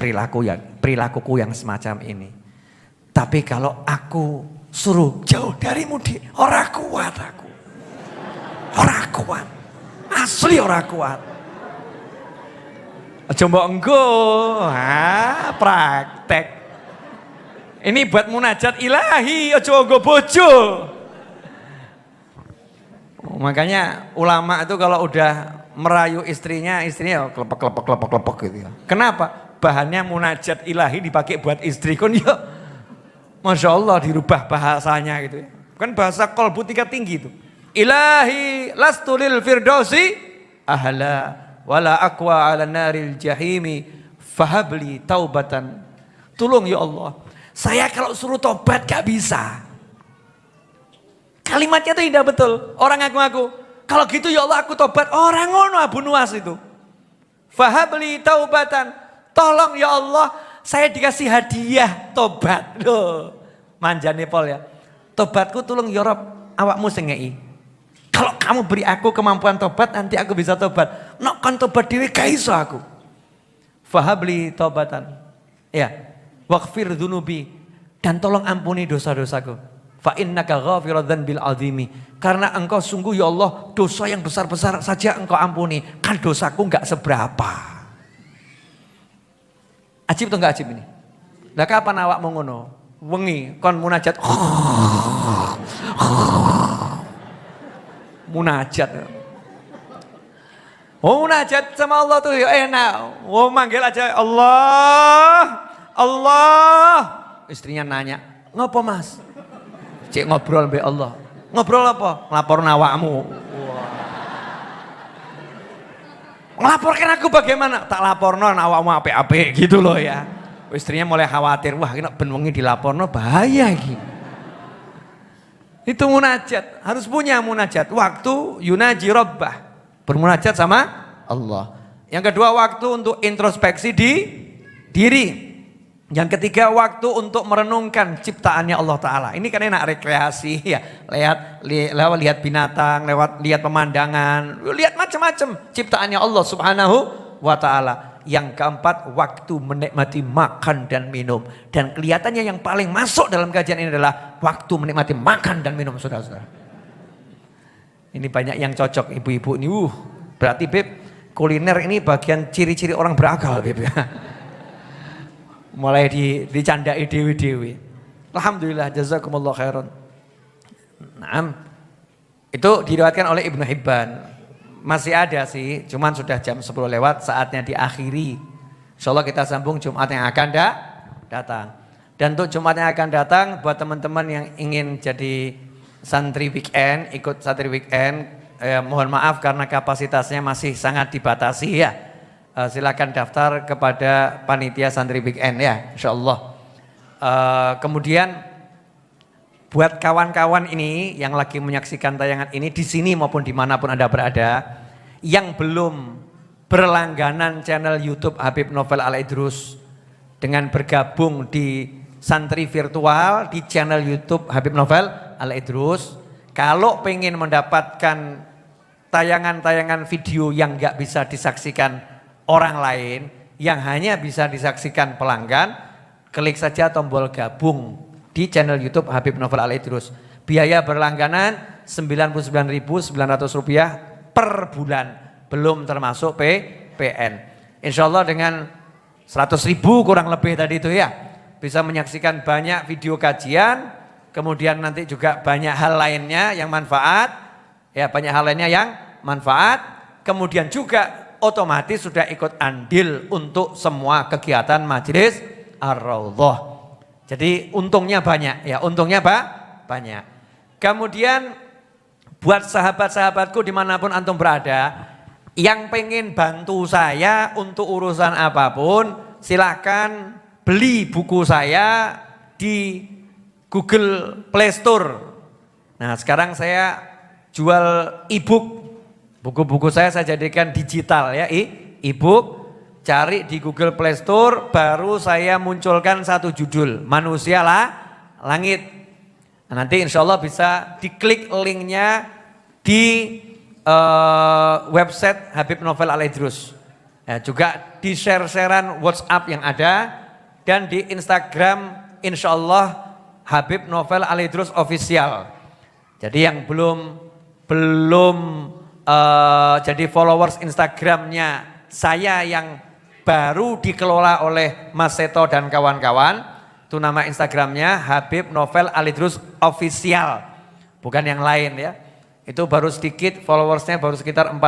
perilakuku yang semacam ini. Tapi kalau aku suruh jauh darimu, Dek, ora kuat aku. Ora kuat. Asli ora kuat. Coba engko, praktek. Ini buat munajat ilahi, ojo nggo bojo. Makanya ulama itu kalau udah merayu istrinya klepek gitu ya. Kenapa? Bahannya munajat ilahi dipakai buat istri kan ya. Masya Allah dirubah bahasanya gitu ya. Kan bahasa kolbu tingkat tinggi itu. Ilahi lastu lil firdausi ahla wala aqwa 'ala naril jahimi fahabli taubatan. Tolong ya Allah. Saya kalau suruh tobat gak bisa. Kalimatnya itu indah betul. Orang ngaku-ngaku. Kalau gitu ya Allah aku tobat. Orang ngono Abu Nuwas itu. Fahabli taubatan. Tolong ya Allah. Saya dikasih hadiah tobat. Loh. Manjane pol ya. Tobatku tolong ya Rob. Awakmu sing ngei. Kalau kamu beri aku kemampuan tobat. Nanti aku bisa tobat. Nek kon tobat dhewe gak iso aku. Fahabli taubatan. Ya. Waghfir dzunubi, dan tolong ampuni dosa-dosaku. Fa innaka ghafirudz dzanbil azimi. Karena engkau sungguh ya Allah dosa yang besar-besar saja engkau ampuni. Kan dosaku enggak seberapa. Ajib atau enggak ajib ini? Lah kapan awak mau ngono? Wengi kon munajat. Munajat. Oh munajat sama Allah tuh ya enak. Oh manggil aja Allah. Istrinya nanya, ngopo mas? Cik ngobrol be Allah. Ngobrol apa? Ngelapor awakmu. Ngelaporkan aku bagaimana? Tak laporno awakmu apik-apik gitu loh ya. Istrinya mulai khawatir, wah kena ben wengi dilaporno bahaya iki. Itu munajat, harus punya munajat. Waktu yunaji rabbah, bermunajat sama Allah. Yang kedua waktu untuk introspeksi diri. Yang ketiga, waktu untuk merenungkan ciptaannya Allah Ta'ala. Ini kan enak rekreasi ya, lihat binatang, lihat pemandangan, lihat macam-macam ciptaannya Allah Subhanahu wa Ta'ala. Yang keempat, waktu menikmati makan dan minum. Dan kelihatannya yang paling masuk dalam kajian ini adalah waktu menikmati makan dan minum, saudara-saudara. Ini banyak yang cocok ibu-ibu ini. Berarti Beb, kuliner ini bagian ciri-ciri orang berakal Beb ya. Mulai dicandai dewi-dewi. Alhamdulillah, jazakumullah khairan. Naam. Itu diriwayatkan oleh Ibnu Hibban. Masih ada sih, cuman sudah jam 10 lewat, saatnya diakhiri. Insyaallah kita sambung Jumat yang akan datang. Dan untuk Jumat yang akan datang, buat teman-teman yang ingin jadi santri weekend, ikut santri weekend, mohon maaf karena kapasitasnya masih sangat dibatasi ya. Silakan daftar kepada panitia santri weekend ya, insyaallah. Kemudian buat kawan-kawan ini yang lagi menyaksikan tayangan ini di sini maupun dimanapun Anda berada, yang belum berlangganan channel YouTube Habib Novel Al-Idrus dengan bergabung di santri virtual di channel YouTube Habib Novel Al-Idrus, kalau pengen mendapatkan tayangan-tayangan video yang nggak bisa disaksikan orang lain, yang hanya bisa disaksikan pelanggan, klik saja tombol gabung di channel YouTube Habib Novel Al-Idrus. Biaya berlangganan Rp99.900 per bulan, belum termasuk PPN. Insya Allah dengan 100.000 kurang lebih tadi itu ya, bisa menyaksikan banyak video kajian, kemudian nanti juga banyak hal lainnya yang manfaat, ya banyak hal lainnya yang manfaat, kemudian juga otomatis sudah ikut andil untuk semua kegiatan majelis Ar-Raudhah. Jadi untungnya banyak ya, untungnya banyak. Kemudian buat sahabat-sahabatku dimanapun antum berada, yang pengen bantu saya untuk urusan apapun, silahkan beli buku saya di Google Play Store. Nah sekarang saya jual e-book. Buku-buku saya jadikan digital ya, e-book. Cari di Google Play Store, baru saya munculkan satu judul, Manusia Langit. Nah, nanti insya Allah bisa diklik linknya di website Habib Novel Al-Idrus. Ya, juga di share-sharean WhatsApp yang ada, dan di Instagram insya Allah Habib Novel Al-Idrus Official. Jadi yang belum jadi followers Instagramnya saya yang baru dikelola oleh Mas Seto dan kawan-kawan, itu nama Instagramnya Habib Novel Al-Idrus Official, bukan yang lain ya. Itu baru sedikit, followersnya baru sekitar 40.000.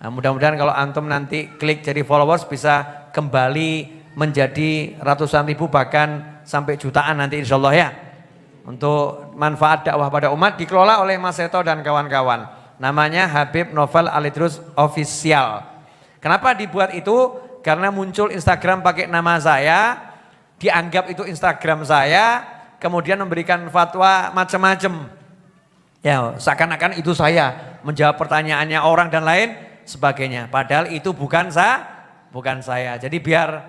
Nah, mudah-mudahan kalau antum nanti klik jadi followers bisa kembali menjadi ratusan ribu bahkan sampai jutaan nanti insya Allah ya. Untuk manfaat dakwah pada umat dikelola oleh Mas Seto dan kawan-kawan. Namanya Habib Novel Al-Idrus Official. Kenapa dibuat itu? Karena muncul Instagram pakai nama saya, dianggap itu Instagram saya, kemudian memberikan fatwa macam-macam. Ya, seakan-akan itu saya menjawab pertanyaannya orang dan lain sebagainya. Padahal itu bukan saya. Jadi biar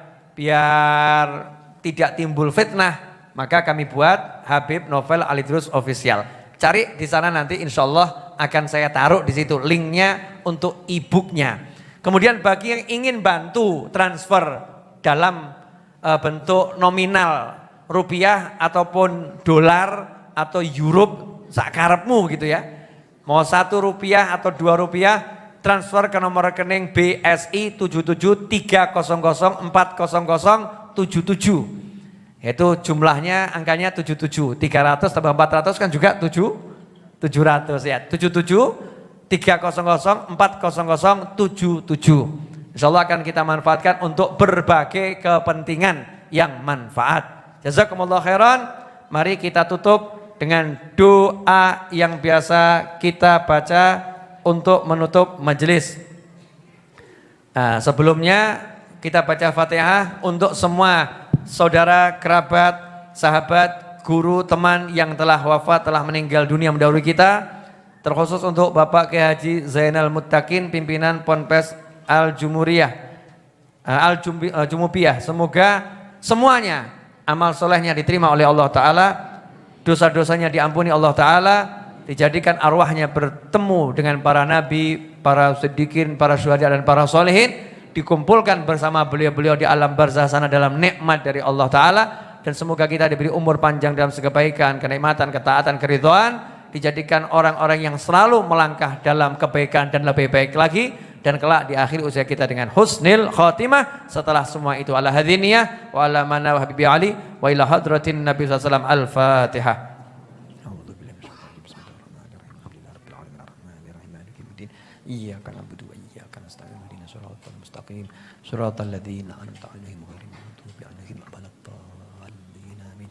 tidak timbul fitnah, maka kami buat Habib Novel Al-Idrus Official. Cari di sana nanti insya Allah akan saya taruh di situ linknya untuk e-booknya. Kemudian bagi yang ingin bantu transfer dalam bentuk nominal rupiah ataupun dolar atau euro sakarepmu gitu ya. Mau Rp1 atau Rp2 transfer ke nomor rekening BSI 7730040077. Itu jumlahnya angkanya 77, 300 tambah 400 kan juga 700 ya. 7730040077. Insyaallah akan kita manfaatkan untuk berbagai kepentingan yang manfaat. Jazakumullah khairan. Mari kita tutup dengan doa yang biasa kita baca untuk menutup majelis. Nah, sebelumnya kita baca Fatihah untuk semua saudara, kerabat, sahabat, guru, teman yang telah wafat, telah meninggal dunia mendahului kita. Terkhusus untuk Bapak Kiai Haji Zainal Muttaqin, pimpinan Ponpes Al-Jumuriyah Al-Jumubiyah. Semoga semuanya amal solehnya diterima oleh Allah Ta'ala, dosa-dosanya diampuni Allah Ta'ala, dijadikan arwahnya bertemu dengan para nabi, para siddiqin, para syuhada dan para solehin, dikumpulkan bersama beliau-beliau di alam barzah sana dalam nikmat dari Allah Ta'ala. Dan semoga kita diberi umur panjang dalam kebaikan, kenikmatan, ketaatan, keridhaan, dijadikan orang-orang yang selalu melangkah dalam kebaikan dan lebih baik lagi, dan kelak di akhir usia kita dengan husnil khotimah. Setelah semua itu, ala hadiniyah wa ala mana wa habibi ali wa ila hadratin nabi sallallahu alaihi wasallam. Al-Fatihah. Iyyaka na'budu wa iyyaka nasta'in ihdinas siratal mustaqim siratal ladzina an'amta 'alaihim ghairil maghdubi 'alaihim waladdallin amin.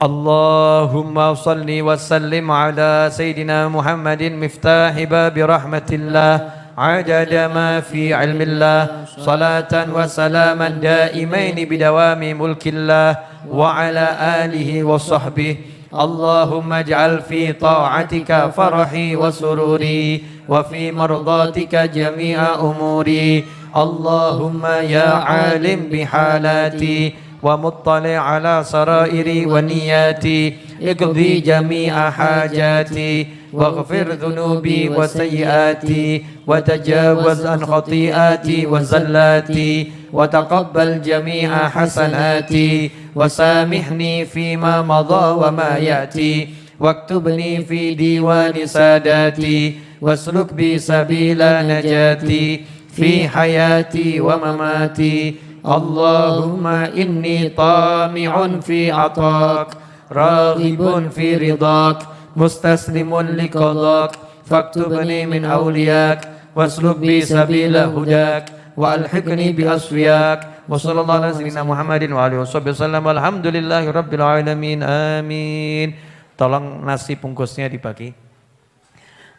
Allahumma shalli wa sallim ala sayyidina Muhammadin miftahi babi rahmatillah عدد ما في علم الله صلاة وسلاما دائمين بدوام ملك الله وعلى آله وصحبه. اللهم اجعل في طاعتك فرحي وسروري وفي مرضاتك جميع أموري. اللهم يا عالم بحالاتي ومطلع على سرائري ونياتي اقضي جميع حاجاتي واغفر ذنوبي وسيئاتي وتجاوز عن خطيئاتي وزلاتي وتقبل جميع حسناتي وسامحني فيما مضى وما يأتي واكتبني في ديوان ساداتي واسلك بي سبيل نجاتي في حياتي ومماتي. اللهم إني طامع في عطاك راغب في رضاك مستسلم لقضاك فاكتبني من أولياك واسلك بي سبيل هداك وألحقني بأصفياك. وصلى الله على سيدنا محمد وآله وصحبه وسلم. Alhamdulillahi rabbil alamin. Amin. Tolong nasi bungkusnya dibagi.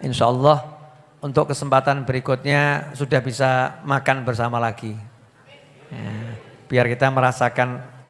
Insyaallah untuk kesempatan berikutnya sudah bisa makan bersama lagi. Ya, biar kita merasakan